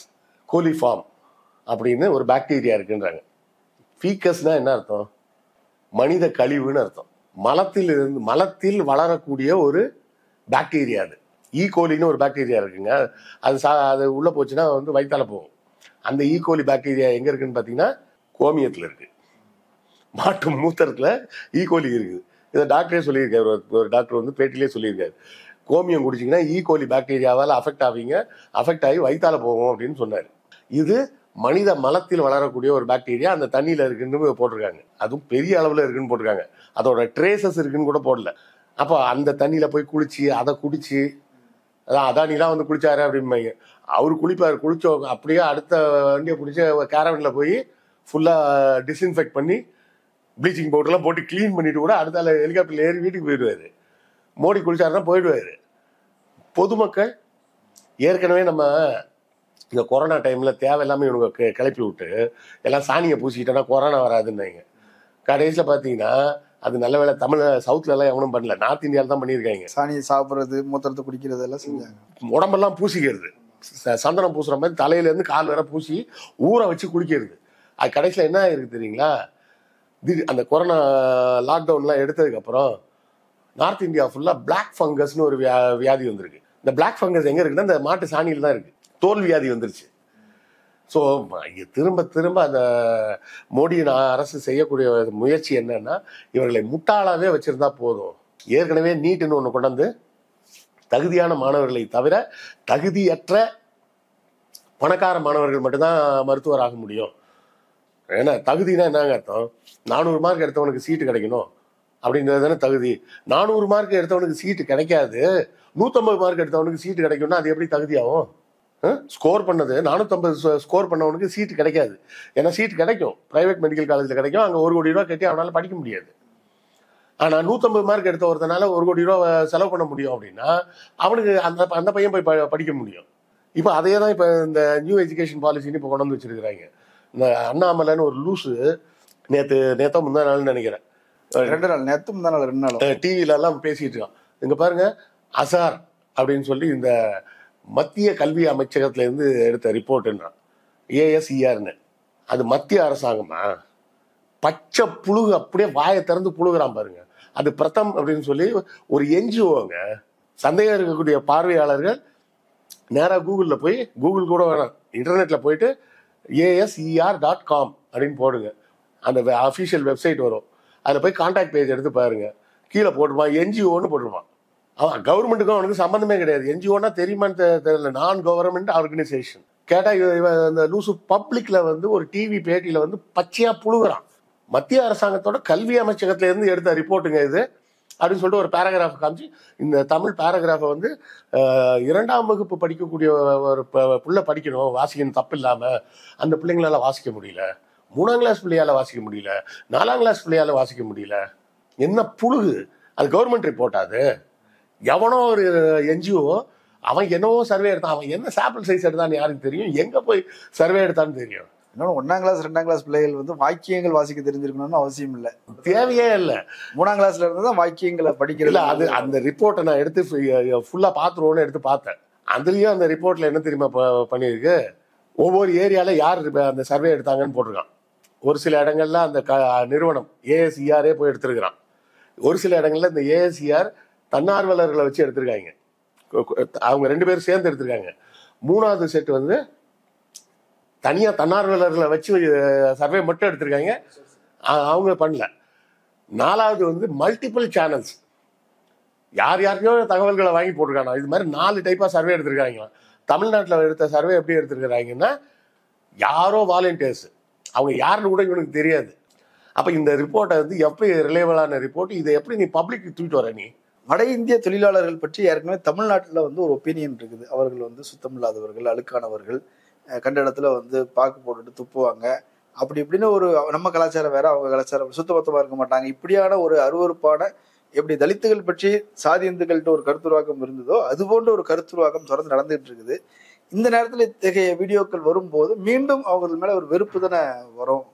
கோலிஃபார்ம் அப்படின்னு ஒரு பாக்டீரியா இருக்குன்றாங்க. ஃபீக்கஸ்னா என்ன அர்த்தம்? மனித கழிவுன்னு அர்த்தம். மலத்தில் வளரக்கூடிய ஒரு பாக்டீரியா. அது ஈகோலின்னு ஒரு பாக்டீரியா இருக்குங்க. அது உள்ள போச்சுன்னா வந்து வயிற்றால போகும். அந்த ஈகோலி பாக்டீரியா எங்க இருக்குன்னு பாத்தீங்கன்னா கோமியத்துல இருக்கு. மாட்டு மூத்திரத்துல ஈகோலி இருக்குது. இதை டாக்டரே சொல்லியிருக்காரு. ஒரு டாக்டர் வந்து பேட்டிலே சொல்லியிருக்காரு, கோமியம் குடிச்சிங்கன்னா ஈகோலி பாக்டீரியாவால் அஃபெக்ட் ஆகி வயிற்றால போகும் அப்படின்னு சொன்னார். இது மனித மலத்தில் வளரக்கூடிய ஒரு பாக்டீரியா. அந்த தண்ணியில இருக்குன்னு போட்டிருக்காங்க. அதுவும் பெரிய அளவுல இருக்குன்னு போட்டிருக்காங்க. அதோட ட்ரேசஸ் இருக்குன்னு கூட போடல. அப்போ அந்த தண்ணியில போய் குளிச்சு அதை குடிச்சு, அதான் அதானிலாம் வந்து குளிச்சாரு அப்படிம்பாங்க. அவரு குளிப்பாரு. குளிச்சோம் அப்படியே அடுத்த வண்டியை பிடிச்சி கேரவன்ல போய் ஃபுல்லா டிஸ்இன்ஃபெக்ட் பண்ணி ப்ளீச்சிங் பவுடர்லாம் போட்டு கிளீன் பண்ணிட்டு கூட அடுத்த ஹெலிகாப்டர்ல ஏறி வீட்டுக்கு போயிடுவாரு. மோடி குளிச்சாருன்னா போயிடுவாரு. பொதுமக்கள் ஏற்கனவே நம்ம இந்த கொரோனா டைம்ல தேவையில்லாம இவங்க கிளப்பி விட்டு எல்லாம் சாணியை பூசிக்கிட்டோன்னா கொரோனா வராதுன்னாங்க. கடைசியில் பார்த்தீங்கன்னா அது நல்ல வேலை தமிழ் சவுத்ல எல்லாம் எவனும் பண்ணல, நார்த் இந்தியாவில் தான் பண்ணியிருக்காங்க. சாணியை சாப்பிட்றது, மூத்திரத்தை குடிக்கிறது எல்லாம் செஞ்சாங்க. உடம்பெல்லாம் பூசிக்கிறது, சந்தனம் பூசுற மாதிரி தலையில இருந்து கால் வர பூசி ஊற வச்சு குடிக்கிறது. அது கடைசியில் என்ன ஆயிருக்கு தெரியுங்களா? அந்த கொரோனா லாக்டவுன்லாம் எடுத்ததுக்கு அப்புறம் நார்த் இந்தியா ஃபுல்லா பிளாக் ஃபங்கஸ்னு ஒரு வியாதி வந்திருக்கு. இந்த பிளாக் ஃபங்கஸ் எங்க இருக்குன்னா இந்த மாட்டு சாணியில் தான் இருக்கு. தோல் வியாதி வந்துருச்சு. ஸோ திரும்ப திரும்ப அந்த மோடி அரசு செய்யக்கூடிய முயற்சி என்னன்னா, இவர்களை முட்டாளாவே வச்சிருந்தா போதும். ஏற்கனவே நீட்டுன்னு ஒன்று கொண்டாந்து தகுதியான மாணவர்களை தவிர தகுதியற்ற பணக்கார மாணவர்கள் மட்டும்தான் மருத்துவர் ஆக முடியும். ஏன்னா தகுதினா என்னங்க அர்த்தம்? 400 மார்க் எடுத்தவனுக்கு சீட்டு கிடைக்கணும் அப்படின்றது தானே தகுதி. 400 மார்க் எடுத்தவனுக்கு சீட்டு கிடைக்காது, 150 மார்க் எடுத்தவனுக்கு சீட்டு கிடைக்கும்னா அது எப்படி தகுதியாகும்? ஸ்கோர் பண்ணது 450 ஸ்கோர் பண்ணவனுக்கு சீட்டு கிடைக்காது. ஏன்னா சீட்டு கிடைக்கும், பிரைவேட் மெடிக்கல் காலேஜில் கிடைக்கும். அங்கே 1 கோடி ரூபா கட்டி அவனால படிக்க முடியாது. ஆனால் 150 மார்க் எடுத்த ஒருத்தனால 1 கோடி ரூபா செலவு பண்ண முடியும் அப்படின்னா அவனுக்கு அந்த பையன் போய் படிக்க முடியும். இப்போ அதே தான் இப்போ இந்த நியூ எஜுகேஷன் பாலிசின்னு இப்போ கொண்டு வந்து வச்சிருக்கிறாங்க. இந்த அண்ணாமலைன்னு ஒரு லூஸு நேத்தோ முந்தா நாள்னு நினைக்கிறேன், 2 நாள், நேற்று முந்தா நாள் 2 நாள் டிவில எல்லாம் பேசிட்டு இருக்கான். இங்க பாருங்க, அசார் அப்படின்னு சொல்லி இந்த மத்திய கல்வி அமைச்சகத்துல இருந்து எடுத்த ரிப்போர்ட்ன்றான், ASERன்னு. அது மத்திய அரசாங்கமா? பச்சை புழுகு, அப்படியே வாயை திறந்து புழுகிறான் பாருங்க. அது பிரதம் அப்படின்னு சொல்லி ஒரு NGOங்க. சந்தேகம் இருக்கக்கூடிய பார்வையாளர்கள் நேராக கூகுளில் போய், கூகுள் கூட வேணாம், இன்டர்நெட்ல போயிட்டு ASER.com அப்படின்னு போடுங்க. அந்த அஃபிஷியல் வெப்சைட் வரும். அதில் போய் கான்டாக்ட் பேஜ் எடுத்து பாருங்க. கீழே போட்டுருவான் NGOன்னு போட்டுருவான். அவன் கவர்மெண்ட்டுக்கும் அவனுக்கு சம்பந்தமே கிடையாது. NGOன்னா தெரியுமான்னு தெரியல, நான் கவர்மெண்ட் ஆர்கனைசேஷன். கேட்டா இந்த லூசு பப்ளிக்ல வந்து ஒரு டிவி பேட்டியில வந்து பச்சையா புழுகுறான். மத்திய அரசாங்கத்தோட கல்வி அமைச்சகத்துல இருந்து எடுத்த ரிப்போர்ட்டுங்க இது அப்படின்னு சொல்லிட்டு ஒரு பேராகிராஃப் காமிச்சு, இந்த தமிழ் பேராகிராஃபை வந்து 2ஆம் வகுப்பு படிக்கக்கூடிய ஒரு பிள்ளை படிக்கணும், வாசிக்கணும், தப்பு இல்லாம. அந்த பிள்ளைங்களால வாசிக்க முடியல, 3ஆம் கிளாஸ் பிள்ளையால வாசிக்க முடியல, 4ஆம் கிளாஸ் பிள்ளையால வாசிக்க முடியல. என்ன புழுகு அது? கவர்மெண்ட் ரிப்போர்ட் அது? எவனோ ஒரு NGO அவன் என்னவோ சர்வே எடுத்தான். அவன் என்ன சாம்பிள் சைஸ் எடுத்தான்னு யாருக்கு தெரியும்? எங்க போய் சர்வே எடுத்தான்னு தெரியும். இன்னொன்று 1ஆம் கிளாஸ் 2ஆம் கிளாஸ் பிள்ளைகள் வந்து வாக்கியங்கள் வாசிக்க தெரிஞ்சிருக்கணும்னு அவசியம் இல்லை, தேவையே இல்லை. 3ஆம் கிளாஸ்ல இருந்து தான் வாக்கியங்களை படிக்கிறது. அது அந்த ரிப்போர்ட்டை நான் எடுத்து ஃபுல்லா பாத்துருவோன்னு எடுத்து பார்த்தேன். அதுலயும் அந்த ரிப்போர்ட்ல என்ன தெரியுமா பண்ணியிருக்கு? ஒவ்வொரு ஏரியால யார் அந்த சர்வே எடுத்தாங்கன்னு போட்டிருக்கான். ஒரு சில இடங்கள்ல அந்த நிறுவனம் ASER போய் எடுத்திருக்கிறான். ஒரு சில இடங்கள்ல இந்த ASER தன்னார்வலர்களை வச்சு எடுத்திருக்காங்க. அவங்க 2 பேரும் சேர்ந்து எடுத்திருக்காங்க. 3வது செட் வந்து தனியா தன்னார்வலர்களை வச்சு சர்வே மட்டும் எடுத்திருக்காங்க, அவங்க பண்ணல. 4வது வந்து மல்டிபிள் சேனல்ஸ், யார் யாருக்கையோ தகவல்களை வாங்கி போட்டிருக்காங்க. இது மாதிரி 4 டைப்பா சர்வே எடுத்திருக்காங்க. தமிழ்நாட்டில் எடுத்த சர்வே எப்படி எடுத்திருக்கிறாங்கன்னா, யாரோ வாலண்டியர்ஸ், அவங்க யாருன்னு கூட இவனுக்கு தெரியாது. அப்ப இந்த ரிப்போர்ட்டை வந்து எப்படி ரிலேவலான ரிப்போர்ட், இதை எப்படி நீ பப்ளிக் தூக்கிட்டு வர? நீ வட இந்திய தொழிலாளர்கள் பற்றி ஏற்கனவே தமிழ்நாட்டில் வந்து ஒரு ஒப்பீனியன் இருக்குது. அவர்கள் வந்து சுத்தம் இல்லாதவர்கள், அழுக்கானவர்கள், கண்ட இடத்துல வந்து பாக்கு போட்டுட்டு துப்புவாங்க, அப்படி இப்படின்னு ஒரு நம்ம கலாச்சாரம் வேற, அவங்க கலாச்சாரம் சுத்தபத்தமாக இருக்க மாட்டாங்க. இப்படியான ஒரு அருவருப்பான, எப்படி தலித்துகள் பற்றி சாதி இந்துக்கள்கிட்ட ஒரு கருத்துருவாக்கம் இருந்ததோ அது போன்ற ஒரு கருத்துருவாக்கம் தொடர்ந்து நடந்துகிட்டு இருக்குது. இந்த நேரத்தில் இத்தகைய வீடியோக்கள் வரும்போது மீண்டும் அவர்கள் மேல ஒரு வெறுப்பு தானே வரும்.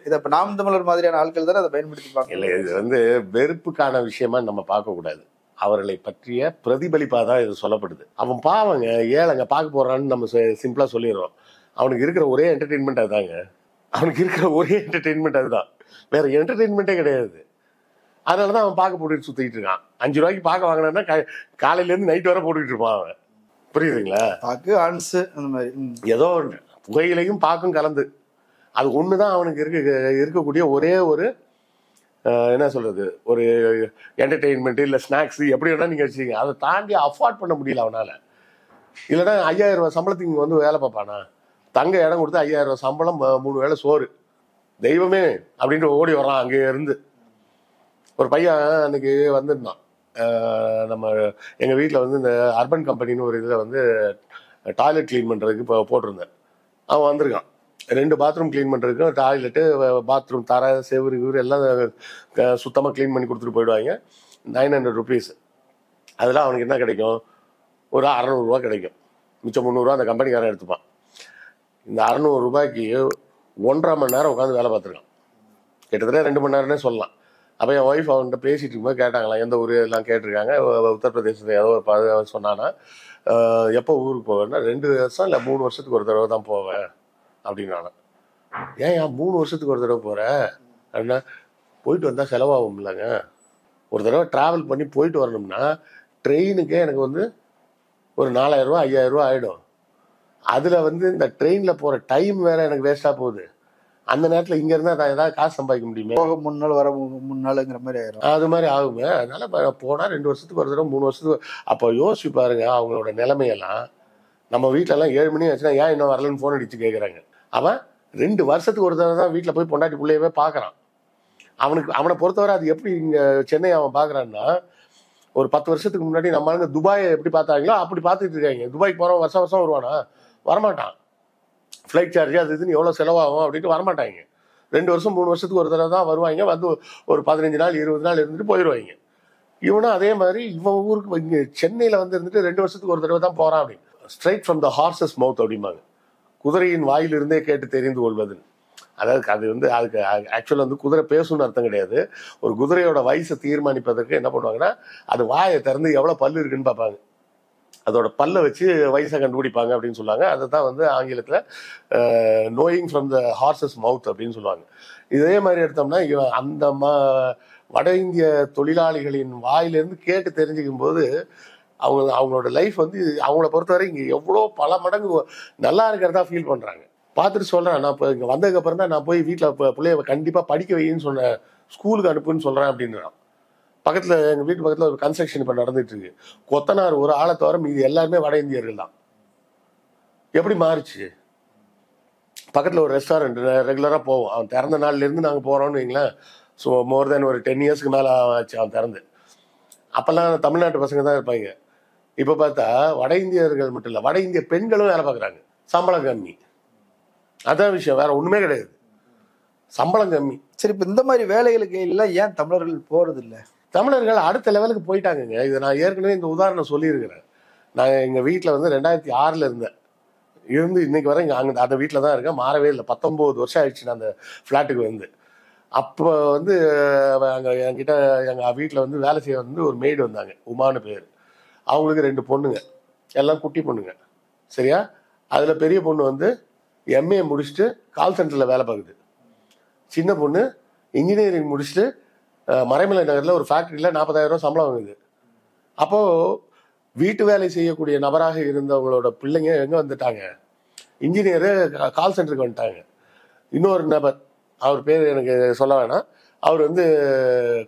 இதை இப்போ நாம் தமிழர் மாதிரியான ஆட்கள் தானே அதை பயன்படுத்திப்பாங்க. இல்லை, இது வெறுப்புக்கான விஷயமா நம்ம பார்க்கக்கூடாது. அவர்களை பற்றிய பிரதிபலிப்பாக தான் இது சொல்லப்படுது. அவன் பாவங்க, ஏழைங்க பார்க்க போறான்னு நம்ம சிம்பிளா சொல்லிடுறோம். அவனுக்கு இருக்கிற ஒரே என்டர்டெயின்மெண்ட் அதுதாங்க. அவனுக்கு இருக்கிற ஒரே என்டர்டெயின்மெண்ட் அதுதான், வேற என்டர்டெயின்மெண்ட்டே கிடையாது. அதனாலதான் அவன் பார்க்க போட்டுட்டு சுத்திட்டு இருக்கான். 5 ரூபாய்க்கு பார்க்க வாங்கினா காலையில இருந்து நைட் வரை போட்டுக்கிட்டு இருப்பான் அவன். புரியுதுங்களா? பாக்கு ஆன்ஸ் அந்த மாதிரி ஏதோ ஒன்று புகையிலையும் பாக்கும் கலந்து, அது ஒண்ணுதான் அவனுக்கு இருக்கக்கூடிய ஒரே ஒரு என்ன சொல்றது, ஒரு என்டர்டெயின்மெண்ட் இல்ல ஸ்நாக்ஸ் எப்படி வேணா நீங்க வச்சுக்கீங்க. அதை தாண்டி அஃபோர்ட் பண்ண முடியல அவனால. இல்லைன்னா 5000 ரூபாய் சம்பளத்துக்கு இங்க வந்து வேலை பார்ப்பானா? தங்க இடம் கொடுத்து 5000 ரூபாய் சம்பளம், 3 வேளை சோறு, தெய்வமே அப்படின்ட்டு ஓடி வரான். அங்கே இருந்து ஒரு பையன் அன்னைக்கு வந்திருந்தான். நம்ம எங்கள் வீட்டில் வந்து இந்த அர்பன் கம்பெனின்னு ஒரு இதில் வந்து டாய்லெட் க்ளீன் பண்ணுறதுக்கு இப்போ போட்டிருந்தேன். அவன் வந்திருக்கான். 2 பாத்ரூம் க்ளீன் பண்ணுறதுக்கு, டாய்லெட்டு, பாத்ரூம் தர செவரு இவரு எல்லாம் சுத்தமாக க்ளீன் பண்ணி கொடுத்துட்டு போயிடுவாங்க. 900 rupees. அதெல்லாம் அவனுக்கு என்ன கிடைக்கும்? ஒரு 600 ரூபா கிடைக்கும். மிச்சம் 300 ரூபா அந்த கம்பெனிக்காரன் எடுத்துப்பான். இந்த 600 ரூபாய்க்கு 1.5 மணி நேரம் உட்காந்து வேலை பார்த்துருக்கான். கிட்டத்தட்ட 2 மணி நேரம்னே சொல்லலாம். அப்போ என் ஒய்ஃப் அவன்கிட்ட பேசிட்டு இருக்கும்போது கேட்டாங்களாம், எந்த ஊர் எல்லாம் கேட்டிருக்காங்க. உத்தரப்பிரதேசத்தில் ஏதோ சொன்னான்னா, எப்போ ஊருக்கு போவேன்னா 2 வருஷம் இல்லை 3 வருஷத்துக்கு ஒரு தடவை தான் போவேன் அப்படின்னானா. ஏன் 3 வருஷத்துக்கு ஒரு தடவை போகிறேன் அப்படின்னா, போயிட்டு வந்தால் செலவாகும் இல்லைங்க. ஒரு தடவை ட்ராவல் பண்ணி போயிட்டு வரணும்னா ட்ரெயினுக்கே எனக்கு வந்து ஒரு 4000 ரூபா 5000 ரூபா ஆகிடும். அதில் வந்து இந்த ட்ரெயினில் போகிற டைம் வேற எனக்கு வேஸ்ட்டாக போகுது. அந்த நேரத்தில் இங்கே இருந்தால் நான் ஏதாவது காசு சம்பாதிக்க முடியுமே, போக 3 நாள் வர 3 நாளுங்கிற மாதிரி ஆயிரும். அது மாதிரி ஆகுங்க. அதனால போனால் 2 வருஷத்துக்கு ஒரு தடவை 3 வருஷத்துக்கு. அப்போ யோசிச்சு பாருங்க அவங்களோட நிலைமையெல்லாம். நம்ம வீட்டிலலாம் 7 மணி ஆச்சுன்னா ஏன் இன்னும் வரலன்னு ஃபோன் அடிச்சு கேட்குறாங்க. அவன் 2 வருஷத்துக்கு ஒரு தடவை தான் வீட்டில் போய் பொண்டாட்டி பிள்ளையவே பார்க்குறான். அவனை பொறுத்தவரை அது எப்படி இங்கே சென்னை அவன் பார்க்குறான்னா, ஒரு 10 வருஷத்துக்கு முன்னாடி நம்ம துபாயை எப்படி பார்த்தாங்களோ அப்படி பார்த்துட்டு இருக்காங்க. துபாய்க்கு போகிறவன் வருஷம் வருஷம் வருவானா? வரமாட்டான். ஃப்ளைட் சார்ஜ் அது இதுன்னு எவ்வளோ செலவாகும் அப்படின்ட்டு வரமாட்டாங்க. 2 வருஷம் 3 வருஷத்துக்கு ஒரு தடவை தான் வருவாங்க. வந்து ஒரு 15 நாள் 20 நாள் இருந்துட்டு போயிடுவாங்க. இவனும் அதே மாதிரி இவன் ஊருக்கு இங்கே சென்னையில் வந்து இருந்துட்டு 2 வருஷத்துக்கு ஒரு தடவை தான் போகிறான் அப்படின்னு. ஸ்ட்ரைட் ஃப்ரம் த ஹார்சஸ் மவுத் அப்படிம்பாங்க. குதிரையின் வாயிலிருந்தே கேட்டு தெரிந்து கொள்வதுன்னு. அதாவது அது வந்து அதுக்கு ஆக்சுவலாக வந்து குதிரை பேசுன்னு அர்த்தம் கிடையாது. ஒரு குதிரையோட வயசை தீர்மானிப்பதற்கு என்ன பண்ணுவாங்கன்னா, அது வாயை திறந்து எவ்வளோ பல்லு இருக்குன்னு பார்ப்பாங்க. அதோட பல்லை வச்சு வயசை கண்டுபிடிப்பாங்க அப்படின்னு சொல்லுவாங்க. அதை தான் வந்து ஆங்கிலத்தில் நோயிங் ஃப்ரம் த ஹார்சஸ் மவுத் அப்படின்னு சொல்லுவாங்க. இதே மாதிரி எடுத்தோம்னா அந்த வட இந்திய தொழிலாளிகளின் வாயிலிருந்து கேட்டு தெரிஞ்சுக்கும் போது அவங்களோட லைஃப் வந்து அவங்கள பொறுத்தவரை இங்கே எவ்வளோ பல மடங்கு நல்லா இருக்கிறதா ஃபீல் பண்ணுறாங்க. பார்த்துட்டு சொல்கிறேன், நான் இப்போ இங்கே வந்ததுக்கப்புறம் தான் நான் போய் வீட்டில் பிள்ளைய கண்டிப்பாக படிக்க வைன்னு சொன்னேன், ஸ்கூலுக்கு அனுப்புன்னு சொல்கிறேன் அப்படின்றான். பக்கத்தில் எங்கள் வீட்டு பக்கத்தில் ஒரு கன்ஸ்ட்ரக்ஷன் இப்போ நடந்துட்டு இருக்கு. கொத்தனார் ஒரு ஆளை தவிர மீது எல்லாருமே வட இந்தியர்கள் தான். எப்படி மாறிச்சு? பக்கத்தில் ஒரு ரெஸ்டாரண்ட் ரெகுலராக போவோம். அவன் திறந்த நாள்லேருந்து நாங்கள் போகிறோம்னு வைங்களேன். ஸோ மோர் தென் ஒரு 10 இயர்ஸ்க்கு மேலே ஆச்சு அவன் திறந்து. அப்போல்லாம் தமிழ்நாட்டு பசங்க தான் இருப்பாங்க. இப்போ பார்த்தா வட இந்தியர்கள் மட்டும் இல்லை, வட இந்திய பெண்களும் வேலை பார்க்குறாங்க. சம்பளம் கம்மி, அதான் விஷயம், வேற ஒன்றுமே கிடையாது. சம்பளம் கம்மி. சரி, இப்போ இந்த மாதிரி வேலைகளுக்கு எல்லாம் ஏன் தமிழர்கள் போகிறது இல்லை? தமிழர்கள் அடுத்த லெவலுக்கு போயிட்டாங்கங்க. இதை நான் ஏற்கனவே இந்த உதாரணம் சொல்லியிருக்கிறேன். நான் எங்கள் வீட்டில் வந்து 2006 இருந்தேன். இருந்து இன்னைக்கு வரை இங்கே அந்த வீட்டில் தான் இருக்கேன், மாறவே இல்லை. 19 வருஷம் ஆயிடுச்சு நான் அந்த ஃப்ளாட்டுக்கு வந்து. அப்போ வந்து அங்கே என்கிட்ட எங்கள் வீட்டில் வந்து வேலை செய்ய வந்து ஒரு மெய்டு வந்தாங்க, உமான்னு பேர். அவங்களுக்கு 2 பொண்ணுங்க, எல்லாம் குட்டி பொண்ணுங்க. சரியா? அதில் பெரிய பொண்ணு வந்து MA முடிச்சுட்டு கால் சென்டரில் வேலை பார்க்குது. சின்ன பொண்ணு இன்ஜினியரிங் முடிச்சுட்டு மறைமலை நகரில் ஒரு ஃபேக்ட்ரியில் 40,000 ரூபா சம்பளம் வாங்குது. அப்போது வீட்டு வேலை செய்யக்கூடிய நபராக இருந்தவங்களோட பிள்ளைங்க எங்கே வந்துட்டாங்க? இன்ஜினியரு கால் சென்டருக்கு வந்துட்டாங்க. இன்னொரு நபர், அவர் பேர் எனக்கு சொல்ல வேணாம், அவர் வந்து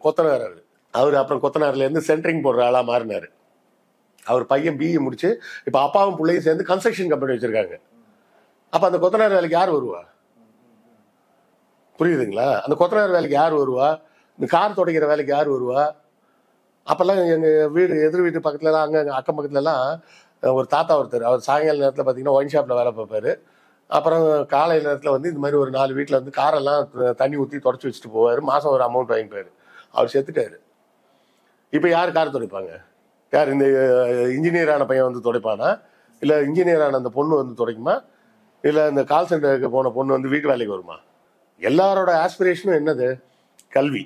கொத்தனார். அவர் அப்புறம் கொத்தனார்லேருந்து சென்ட்ரிங் போடுற ஆளாக மாறினார். அவர் பையன் BE முடிச்சு இப்போ அப்பாவும் பிள்ளையும் சேர்ந்து கன்ஸ்ட்ரக்ஷன் கம்பெனி வச்சுருக்காங்க. அப்போ அந்த கொத்தனார் வேலைக்கு யார் வருவா? புரியுதுங்களா? அந்த கொத்தனார் வேலைக்கு யார் வருவா? இந்த கார் துடைக்கிற வேலைக்கு யார் வருவா? அப்போல்லாம் எங்கள் வீடு எதிர் வீட்டு பக்கத்துலலாம் அங்கே அக்கம் பக்கத்துலலாம் ஒரு தாத்தா ஒருத்தர், அவர் சாயங்கால நேரத்தில் பார்த்தீங்கன்னா ஒயின் ஷாப்பில் வேலை பார்ப்பார். அப்புறம் காலை நேரத்தில் வந்து இந்த மாதிரி ஒரு 4 வீட்டில் வந்து காரெல்லாம் தண்ணி ஊற்றி தொடச்சி வச்சுட்டு போவார். மாதம் ஒரு அமௌண்ட் வாங்கிப்பார். அவர் செத்துட்டார். இப்போ யார் கார் துடைப்பாங்க? யார்? இந்த இன்ஜினியரான பையன் வந்து துடைப்பானா? இல்லை இன்ஜினியரான அந்த பொண்ணு வந்து துடைக்குமா, இல்லை இந்த கால் சென்டருக்கு போன பொண்ணு வந்து வீட்டு வேலைக்கு வருமா? எல்லாரோட ஆஸ்பிரேஷனும் என்னது? கல்வி.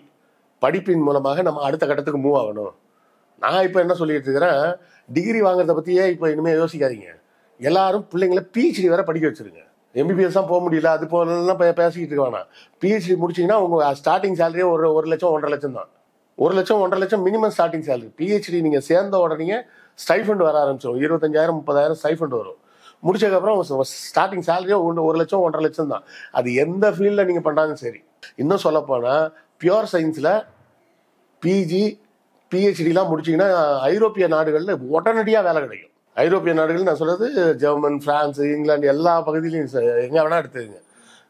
படிப்பின் மூலமாக நம்ம அடுத்த கட்டத்துக்கு மூவ் ஆகணும். நான் இப்போ என்ன சொல்லிட்டு இருக்கிறேன், டிகிரி வாங்குறத பற்றியே இப்போ இனிமேல் யோசிக்காதீங்க. எல்லாரும் பிள்ளைங்களை பிஹெச்டி வேற படிக்க வச்சிருங்க. எம்பிபிஎஸ் தான் போக முடியல, அது போலாம் பேசிக்கிட்டு இருக்க வேணாம். பிஹெச்டி முடிச்சிங்கன்னா உங்க ஸ்டார்டிங் சேலரியே ஒரு லட்சம் 1.5 லட்சம் தான். 1 லட்சம் 1.5 லட்சம் மினிமம் ஸ்டார்டிங் சேலரி. பிஹெச்டி நீங்கள் சேர்ந்த உடனே ஸ்டைஃபண்ட் வர ஆரம்பிச்சிடும். 25,000 30,000 ஸ்டைஃபண்ட் வரும். முடிச்சதுக்கப்புறம் ஸ்டார்டிங் சேலரியே 1 லட்சம் 1.5 லட்சம் தான். அது எந்த ஃபீல்டில் நீங்கள் பண்ணாலும் சரி. இன்னும் சொல்லப்போனால் பியூர் சயின்ஸில் பிஜி பிஹெச்டிலாம் முடிச்சிங்கன்னா ஐரோப்பிய நாடுகளில் உடனடியாக வேலை கிடைக்கும். ஐரோப்பிய நாடுகள் நான் சொல்றது ஜெர்மன், பிரான்ஸ், இங்கிலாந்து எல்லா பகுதியிலையும் எங்கே வேணா எடுத்துக்கங்க.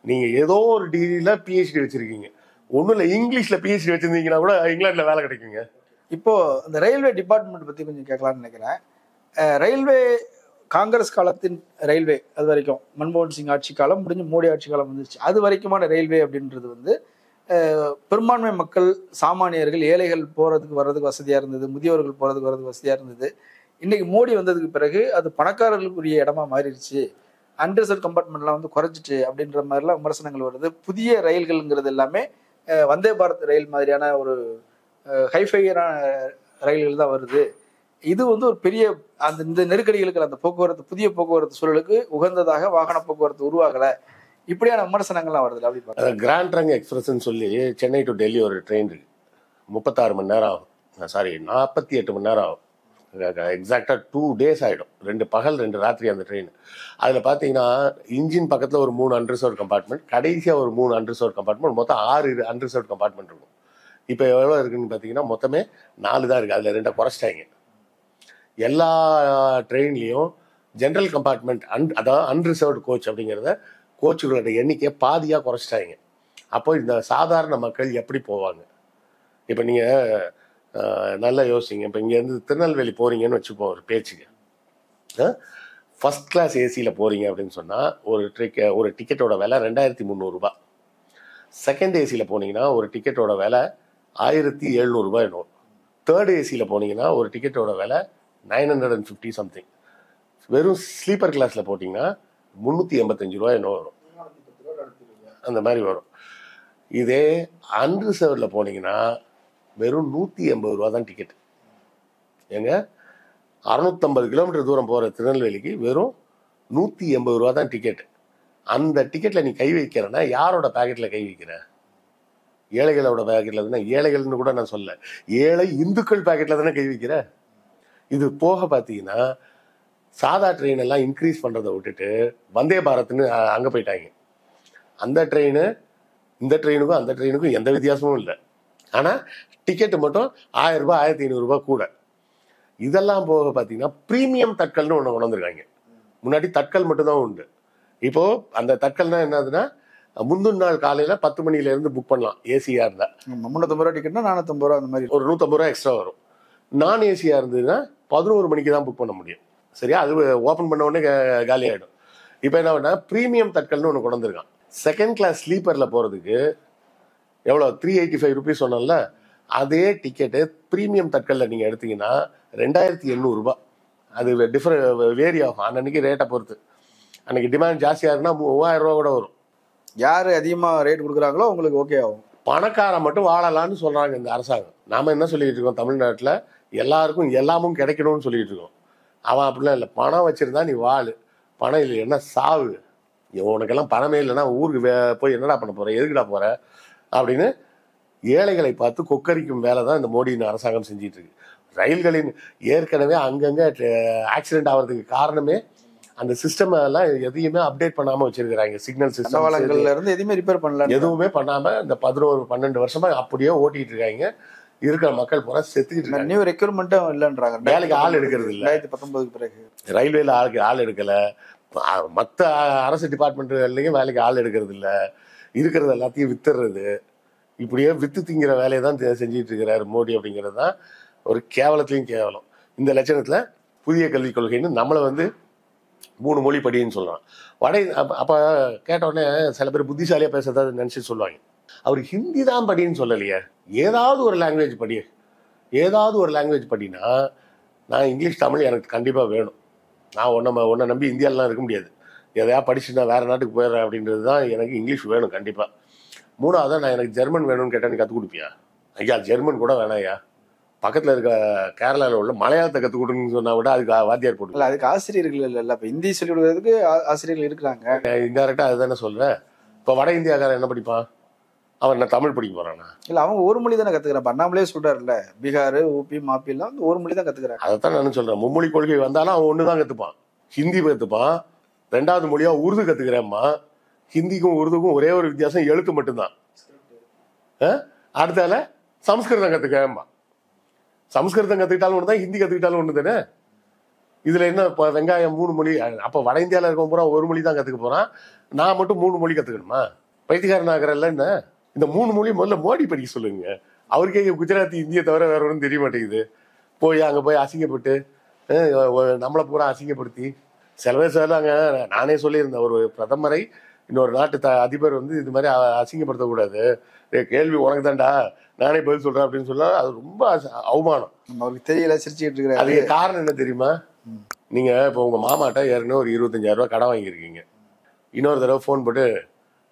நீங்கள் ஏதோ ஒரு டிகிரியில் பிஹெச்டி வச்சுருக்கீங்க, ஒன்றும் இல்லை இங்கிலீஷில் பிஹெச்டி வச்சுருந்தீங்கன்னா கூட இங்கிலாண்டில் வேலை கிடைக்குங்க. இப்போ இந்த ரயில்வே டிபார்ட்மெண்ட் பற்றி கொஞ்சம் கேட்கலான்னு நினைக்கிறேன். ரயில்வே காங்கிரஸ் காலத்தின் ரயில்வே அது வரைக்கும் மன்மோகன் சிங் ஆட்சி காலம் முடிஞ்சு மோடி ஆட்சி காலம் வந்துருச்சு. அது வரைக்குமான ரயில்வே அப்படின்றது வந்து பெரும்பான்மை மக்கள், சாமானியர்கள், ஏழைகள் போகிறதுக்கு வர்றதுக்கு வசதியாக இருந்தது, முதியோர்கள் போகிறதுக்கு வர்றதுக்கு வசதியாக இருந்தது. இன்னைக்கு மோடி வந்ததுக்கு பிறகு அது பணக்காரர்களுக்குரிய இடமா மாறிடுச்சு, அன்ரிசர்வ் கம்பார்ட்மெண்ட்லாம் வந்து குறைச்சிட்டு அப்படின்ற மாதிரிலாம் விமர்சனங்கள் வருது. புதிய ரயில்கள்ங்கிறது எல்லாமே வந்தே பாரத் ரயில் மாதிரியான ஒரு ஹைஃபையரான ரயில்கள் தான் வருது. இது வந்து ஒரு பெரிய இந்த நெருக்கடிகளுக்கு, அந்த போக்குவரத்து, புதிய போக்குவரத்து சூழலுக்கு உகந்ததாக வாகன போக்குவரத்து உருவாகலை, இப்படியான விமர்சனங்கள்லாம் வருது. அப்படி பார்த்தா கிராண்ட் ட்ரங்க் எக்ஸ்பிரஸ்ன்னு சொல்லி சென்னை டு டெல்லி ஒரு ட்ரெயின் இருக்கு. 36 மணி நேரம் ஆகும், 48 மணி நேரம் ஆகும். எக்ஸாக்டாக 2 days ஆகிடும். 2 பகல் 2 ராத்திரி அந்த ட்ரெயின். அதில் பார்த்தீங்கன்னா இன்ஜின் பக்கத்தில் ஒரு 3 அன்ரிசர்வ் கம்பார்ட்மெண்ட், கடைசியாக ஒரு 3 அன்ரிசர்வ் கம்பார்ட்மெண்ட், மொத்தம் 6 அன்ரிசர்வ் கம்பார்ட்மெண்ட் இருக்கும். இப்போ எவ்வளோ இருக்குன்னு பார்த்தீங்கன்னா மொத்தமே 4 தான் இருக்குது. அதில் 2 குறைச்சிட்டாங்க. எல்லா ட்ரெயின்லேயும் ஜென்ரல் கம்பார்ட்மெண்ட் அதாவது அன்ரிசர்வ்டு கோச் அப்படிங்கிறத கோச்சுகளோட எண்ணிக்கையை பாதியாக குறைச்சிட்டாங்க. அப்போ இந்த சாதாரண மக்கள் எப்படி போவாங்க? இப்போ நீங்கள் நல்லா யோசிங்க. இப்போ இங்கேருந்து திருநெல்வேலி போகிறீங்கன்னு வச்சுப்போம் ஒரு பேச்சுக்கு. ஃபஸ்ட் கிளாஸ் ஏசியில் போகிறீங்க அப்படின்னு சொன்னால் ஒரு டிக்கெட்டோட விலை 2,300 ரூபாய். செகண்ட் ஏசியில் போனீங்கன்னா ஒரு டிக்கெட்டோட விலை 1,700 ரூபாய் என்னோ. தேர்ட் ஏசியில் போனீங்கன்னா ஒரு டிக்கெட்டோட விலை 950 சம்திங். வெறும் ஸ்லீப்பர் கிளாஸில் போட்டிங்கன்னா 385 ரூபாய் என்னோ வரும், அந்த மாதிரி வரும். இதே அன்ரிசர்வ்டில் போனீங்கன்னா வெறும் 180 ரூபா தான் டிக்கெட். ஏங்க 650 கிலோமீட்டர் தூரம் போகிற திருநெல்வேலிக்கு வெறும் 180 ரூபா தான் டிக்கெட். அந்த டிக்கெட்டில் நீ கை வைக்கிறன்னா யாரோட பேக்கெட்டில் கை வைக்கிற? ஏழைகளோட பேக்கெட்டில் தானே. ஏழைகள்னு கூட நான் சொல்ல, ஏழை இந்துக்கள் பேக்கெட்டில் தானே கை வைக்கிற. இது போக பார்த்தீங்கன்னா சாதா ட்ரெயின் எல்லாம் இன்க்ரீஸ் பண்ணுறதை விட்டுட்டு வந்தே பாரத்னு அங்கே போயிட்டாங்க. அந்த ட்ரெயின் இந்த ட்ரெயினுக்கும் அந்த ட்ரெயினுக்கும் எந்த வித்தியாசமும் இல்லை. ஆனால் டிக்கெட்டு மட்டும் 1000 ரூபாய் 1500 ரூபாய் கூட. இதெல்லாம் போக பார்த்தீங்கன்னா ப்ரீமியம் தட்கல்னு ஒன்று கொண்டிருக்காங்க. முன்னாடி தட்கல் மட்டும்தான் உண்டு. இப்போது அந்த தட்கல்னா என்னதுன்னா முந்தின நாள் காலையில் 10 மணிலேருந்து புக் பண்ணலாம். ஏசியாக இருந்தால் 350 ரூபா டிக்கெட்னா 450 ரூபா, அந்த மாதிரி ஒரு 150 ரூபா எக்ஸ்ட்ரா வரும். நான் ஏசியாக இருந்ததுன்னா 11 மணிக்கு தான் புக் பண்ண முடியும். சரியா? அது ஓப்பன் பண்ண உடனே காலி ஆகிடும். இப்போ என்ன பண்ணா ப்ரீமியம் தட்கல்னு ஒன்று கொண்டிருக்கான். செகண்ட் கிளாஸ் ஸ்லீப்பரில் போகிறதுக்கு எவ்வளோ 385 ருபீஸ் சொன்னால, அதே டிக்கெட்டு ப்ரீமியம் தட்கலில் நீங்கள் எடுத்தீங்கன்னா 2,800 ரூபாய். அது வேரி ஆகும் அன்னைக்கு ரேட்டை பொறுத்து. அன்னைக்கு டிமாண்ட் ஜாஸ்தியாக இருக்குன்னா 3000 ரூபா கூட வரும். யார் அதிகமாக ரேட் கொடுக்குறாங்களோ அவங்களுக்கு ஓகே ஆகும். பணக்காரன் மட்டும் வாழலான்னு சொல்கிறாங்க இந்த அரசாங்கம். நாம் என்ன சொல்லிட்டு இருக்கோம், தமிழ்நாட்டில் எல்லாருக்கும் எல்லாமும் கிடைக்கணும்னு சொல்லிட்டு இருக்கோம். அவன் அப்படிலாம் இல்லை. பணம் வச்சுருந்தா நீ வாழு, பணம் இல்லை என்ன சாவு. உனக்கெல்லாம் பணமே இல்லைன்னா ஊருக்கு போய் என்னடா பண்ண போகிற, எதுக்குடா போகிற அப்படின்னு ஏழைகளை பார்த்து கொக்கரிக்கும் வேலை தான் இந்த மோடியின் அரசாங்கம் செஞ்சிட்டு இருக்கு. ரயில்களின் ஏற்கனவே அங்கங்கே ஆக்சிடென்ட் ஆகிறதுக்கு காரணமே அந்த சிஸ்டம் எல்லாம் எதையுமே அப்டேட் பண்ணாமல் வச்சிருக்கிறாங்க. சிக்னல் சிஸ்டம் இருந்து எதுவுமே ரிப்பேர் பண்ணல, எதுவுமே பண்ணாமல் இந்த 11-12 வருஷமா அப்படியே ஓட்டிட்டு இருக்காங்க. இருக்கிற மக்கள் பூரா செத்துக்கிட்டு இருக்காங்க. நியூ ரெக்ரூட்மெண்ட்டும் இல்லைன்றாங்க. வேலைக்கு ஆள் எடுக்கிறது இல்லை. 2019 பிறகு ரயில்வேல ஆள் எடுக்கல. மற்ற அரசு டிபார்ட்மெண்ட்லையும் வேலைக்கு ஆள் எடுக்கிறது இல்லை. இருக்கிறது எல்லாத்தையும் வித்துறது. இப்படியே வித்து திங்கிற வேலையை தான் செஞ்சிட்டு இருக்கிறாரு மோடி. அப்படிங்கிறது தான் ஒரு கேவலத்திலையும் கேவலம். இந்த லட்சணத்தில் புதிய கல்விக் கொள்கைன்னு நம்மளை 3 மொழி படின்னு சொல்கிறான். அப்போ கேட்டவுடனே சில பேர் புத்திசாலியாக பேசுறதை நினச்சி சொல்லுவாங்க, அவர் ஹிந்தி தான் படின்னு சொல்லலையே, ஏதாவது ஒரு லாங்குவேஜ் படி, ஏதாவது ஒரு லாங்குவேஜ் படினா நான் இங்கிலீஷ் தமிழ் எனக்கு கண்டிப்பாக வேணும். நான் உன்னை நம்பி இந்தியாவிலாம் இருக்க முடியாது, எதையா படிச்சு நான் வேற நாட்டுக்கு போயிடுறேன் அப்படின்றது தான். எனக்கு இங்கிலீஷ் வேணும் கண்டிப்பாக. மூணாவது, நான் எனக்கு ஜெர்மன் வேணும்னு கேட்டால் நீ கற்றுக் கொடுப்பியா? ஐயா ஜெர்மன் கூட வேணாம் ஐயா, பக்கத்தில் இருக்க கேரளாவில் உள்ள மலையாளத்தை கற்றுக் கொடுன்னு சொன்னா விட அதுக்கு வாத்தியார் போட்டு இல்லை, அதுக்கு ஆசிரியர்கள் இல்லைல்ல. இப்போ ஹிந்தி சொல்லிக் கொடுக்கறதுக்கு ஆசிரியர்கள் இருக்கிறாங்க. இன்டெரக்டாக அதுதானே சொல்கிறேன். இப்போ வட இந்தியாக்காரன் என்ன படிப்பான்? அவன் என்ன தமிழ் படிக்க போகிறானா? இல்லை, அவங்க ஒரு மொழி தானே கற்றுக்கிறான். அண்ணாமலே சொல்கிறாருல்ல, பீகார், ஊபி, மாப்பிலாம் வந்து ஒரு மொழி தான் கற்றுக்கிறாங்க. அதைத்தான் நான் சொல்கிறேன். மும்மொழி கொள்கை வந்தாலும் அவன் ஒன்று தான் கற்றுப்பான், ஹிந்தி கற்றுப்பான். ரெண்டாவது மொழியாக உருது கற்றுக்கிறேம்மா. ஹிந்திக்கும் உருதுக்கும் ஒரே ஒரு வித்தியாசம், எழுத்து மட்டும்தான். அடுத்தால சம்ஸ்கிருதம் கற்றுக்கேம்மா. சம்ஸ்கிருதம் கற்றுக்கிட்டாலும் ஒன்று தான், ஹிந்தி கற்றுக்கிட்டாலும் ஒன்று தானே. இதில் என்ன இப்போ வெங்காயம் 3 மொழி? அப்போ வட இந்தியாவில் இருக்க பூரா ஒரு மொழி தான் கற்றுக்க போகிறான், நான் மட்டும் 3 மொழி கற்றுக்கணுமா? பைத்தியக்காரன் ஆகிறல்ல என்ன? இந்த 3 மொழி முதல்ல மோடி படிக்க சொல்லுங்க. அவருக்கே குஜராத்தி இந்தியை தவிர வேற ஒன்றும் தெரிய மாட்டேங்குது. போய் அங்கே போய் அசிங்கப்பட்டு நம்மளை பூரா அசிங்கப்படுத்தி சில பேர் சொல்லாங்க. நானே சொல்லியிருந்தேன், ஒரு பிரதமரை இன்னொரு நாட்டு அதிபர் வந்து இது மாதிரி அசிங்கப்படுத்தக்கூடாது, கேள்வி உனக்கு தான்டா, நானே பதில் சொல்றேன் அப்படின்னு சொன்னா அது ரொம்ப அவமானம். அவருக்கு தெரியல, சிரிச்சுக்கிட்டு இருக்கிறாரு. அதுக்கு காரணம் என்ன தெரியுமா? நீங்க இப்போ உங்க மாமாட்ட ஏற்கனவே ஒரு 25,000 ரூபாய் கடன் வாங்கியிருக்கீங்க. இன்னொரு தடவை ஃபோன் போட்டு,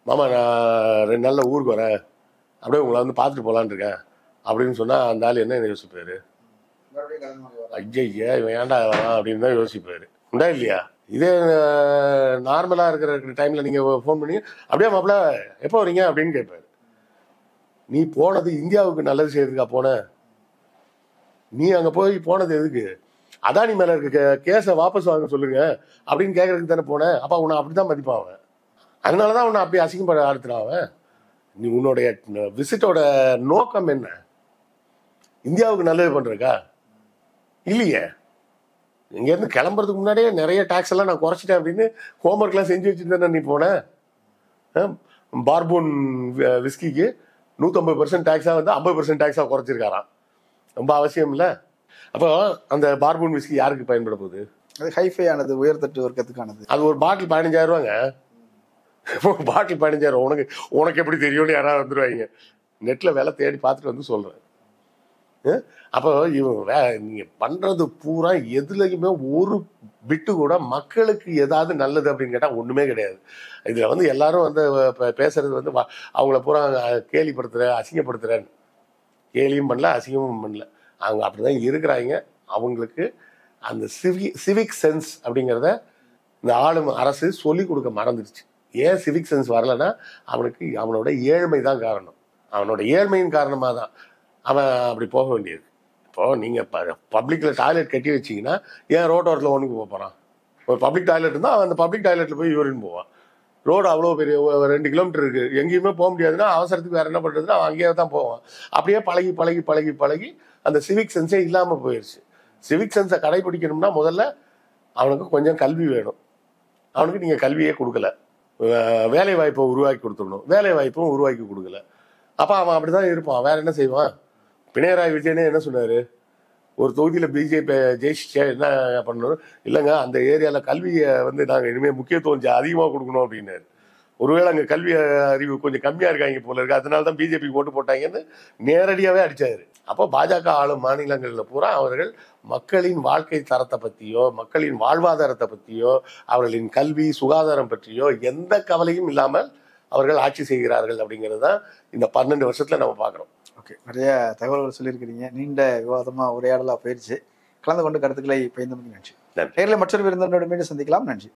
மாமா நான் 2 நாள்ல ஊருக்கு வரேன், அப்படியே உங்களை வந்து பார்த்துட்டு போகலான் இருக்கேன் அப்படின்னு சொன்னா அந்த ஆள் என்ன யோசிப்பாரு? ஐயா இவன் ஏன்டா வரான் அப்படின்னு தான் யோசிப்பாரு. உண்டா இல்லையா? இதே நார்மலா இருக்கிற டைம்ல நீங்க ஃபோன் பண்ணி, அப்படியே மாப்பிள்ள எப்போ வரீங்க அப்படின்னு கேட்பாரு. நீ போனது இந்தியாவுக்கு நல்லது செய்யறதுக்கா போன? நீ அங்க போய் போனது எதுக்கு? அதானி மேல இருக்க கேஸை வாபஸ் வாங்க சொல்லுங்க அப்படின்னு கேட்கறதுக்கு தானே போனேன். அப்ப உன்னை அப்படிதான் மதிப்பான் அவன். அதனாலதான் உன்னை அப்படி அசிங்கப்பட ஆடுத்துறான் அவன். நீ உன்னுடைய விசிட்டோட நோக்கம் என்ன? இந்தியாவுக்கு நல்லது பண்றக்கா? இல்லையே. இங்க இருந்து கிளம்புறதுக்கு முன்னாடியே நிறைய டாக்ஸ் எல்லாம் நான் குறைச்சிட்டேன் அப்படின்னு ஹோம்ஒர்க் எல்லாம் செஞ்சு வச்சுருந்தேன். நீ போன பார்போன் விஸ்கிக்கு 150% டாக்ஸா வந்து 50% டாக்ஸா குறைச்சிருக்காராம். ரொம்ப அவசியம் இல்லை. அப்போ அந்த பார்போன் விஸ்கி யாருக்கு பயன்பட போகுது? அது ஹைஃபை ஆனது, உயர்தட்டு வர்க்கத்துக்கானது. அது ஒரு பாட்டில் 15,000 ரூபாங்க. பாட்டில் 15,000. உனக்கு எப்படி தெரியும்னு யாராவது வந்துருவாங்க. நெட்ல வேலை தேடி பார்த்துட்டு வந்து சொல்றேன். அப்போ நீங்க பண்றது பூரா எதுலையுமே ஒரு பிட்டு கூட மக்களுக்கு ஏதாவது நல்லது அப்படின்னு கேட்டா ஒண்ணுமே கிடையாது. இதுல வந்து எல்லாரும் வந்து பேசுறது வந்து அவங்கள பூரா கேலிப்படுத்துற, அசிங்கப்படுத்துறேன்னு. கேலியும் பண்ணல, அசிங்கமும் பண்ணல. அவங்க அப்படிதான் இருக்கிறாங்க. அவங்களுக்கு அந்த சிவிக் சென்ஸ் அப்படிங்கிறத இந்த ஆளும் அரசு சொல்லி கொடுக்க மறந்துடுச்சு. ஏன் சிவிக் சென்ஸ் வரலன்னா அவனுக்கு அவனோட ஏழ்மை தான் காரணம். அவனோட ஏழ்மையின் காரணமாக தான் அவன் அப்படி போக வேண்டியது. இப்போ நீங்க பப்ளிக்ல டாய்லெட் கட்டி வச்சீங்கன்னா ஏன் ரோட்டோரத்தில் ஒன்றுக்கு போகிறான்? ஒரு பப்ளிக் டாய்லெட் இருந்தால் அவன் அந்த பப்ளிக் டாய்லெட்டில் போய் யூரின் போவான். ரோடு அவ்வளோ பெரிய 2 கிலோமீட்டர் இருக்கு, எங்கேயுமே போக முடியாதுன்னா அவசரத்துக்கு வேற என்ன பண்றதுன்னா அவன் அங்கேயே தான் போவான். அப்படியே பழகி பழகி பழகி பழகி அந்த சிவிக் சென்ஸே இல்லாமல் போயிடுச்சு. சிவிக் சென்ஸை கடைபிடிக்கணும்னா முதல்ல அவனுக்கு கொஞ்சம் கல்வி வேணும். அவனுக்கு நீங்கள் கல்வியே கொடுக்கல. வேலை வாய்ப்பை உருவாக்கி கொடுத்துடணும். வேலை வாய்ப்பும் உருவாக்கி கொடுக்கல. அப்போ அவன் அப்படிதான் இருப்பான். வேற என்ன செய்வான்? பினராயி விஜயனே என்ன சொன்னாரு? ஒரு தொகுதியில் பிஜேபி ஜெயிச்சா என்ன பண்ணணும்? இல்லைங்க, அந்த ஏரியாவில் கல்வியை வந்து நாங்கள் இனிமேல் முக்கியத்துவம் அதிகமாக கொடுக்கணும் அப்படின்னாரு. ஒருவேளை அங்கே கல்வி அறிவு கொஞ்சம் கம்மியாக இருக்காங்க போல இருக்கு, அதனால தான் பிஜேபி ஓட்டு போட்டாங்கன்னு நேரடியாகவே அடிச்சாரு. அப்போ பாஜக ஆளும் மாநிலங்களில் பூரா அவர்கள் மக்களின் வாழ்க்கை தரத்தை பற்றியோ, மக்களின் வாழ்வாதாரத்தை பற்றியோ, அவர்களின் கல்வி சுகாதாரம் பற்றியோ எந்த கவலையும் இல்லாமல் அவர்கள் ஆட்சி செய்கிறார்கள் அப்படிங்கிறது தான் இந்த 12 வருஷத்துல நம்ம பார்க்குறோம். ஓகே, நிறைய தகவல்கள் சொல்லியிருக்கிறீங்க. நீண்ட விவாதமாக உரையாடலாக போயிடுச்சு. கலந்து கொண்டு கருத்துக்களை பகிர்ந்தமைக்கு நன்றி. நேரில் மற்றொரு விருந்தினரோடு மீண்டும் சந்திக்கலாம். நன்றி.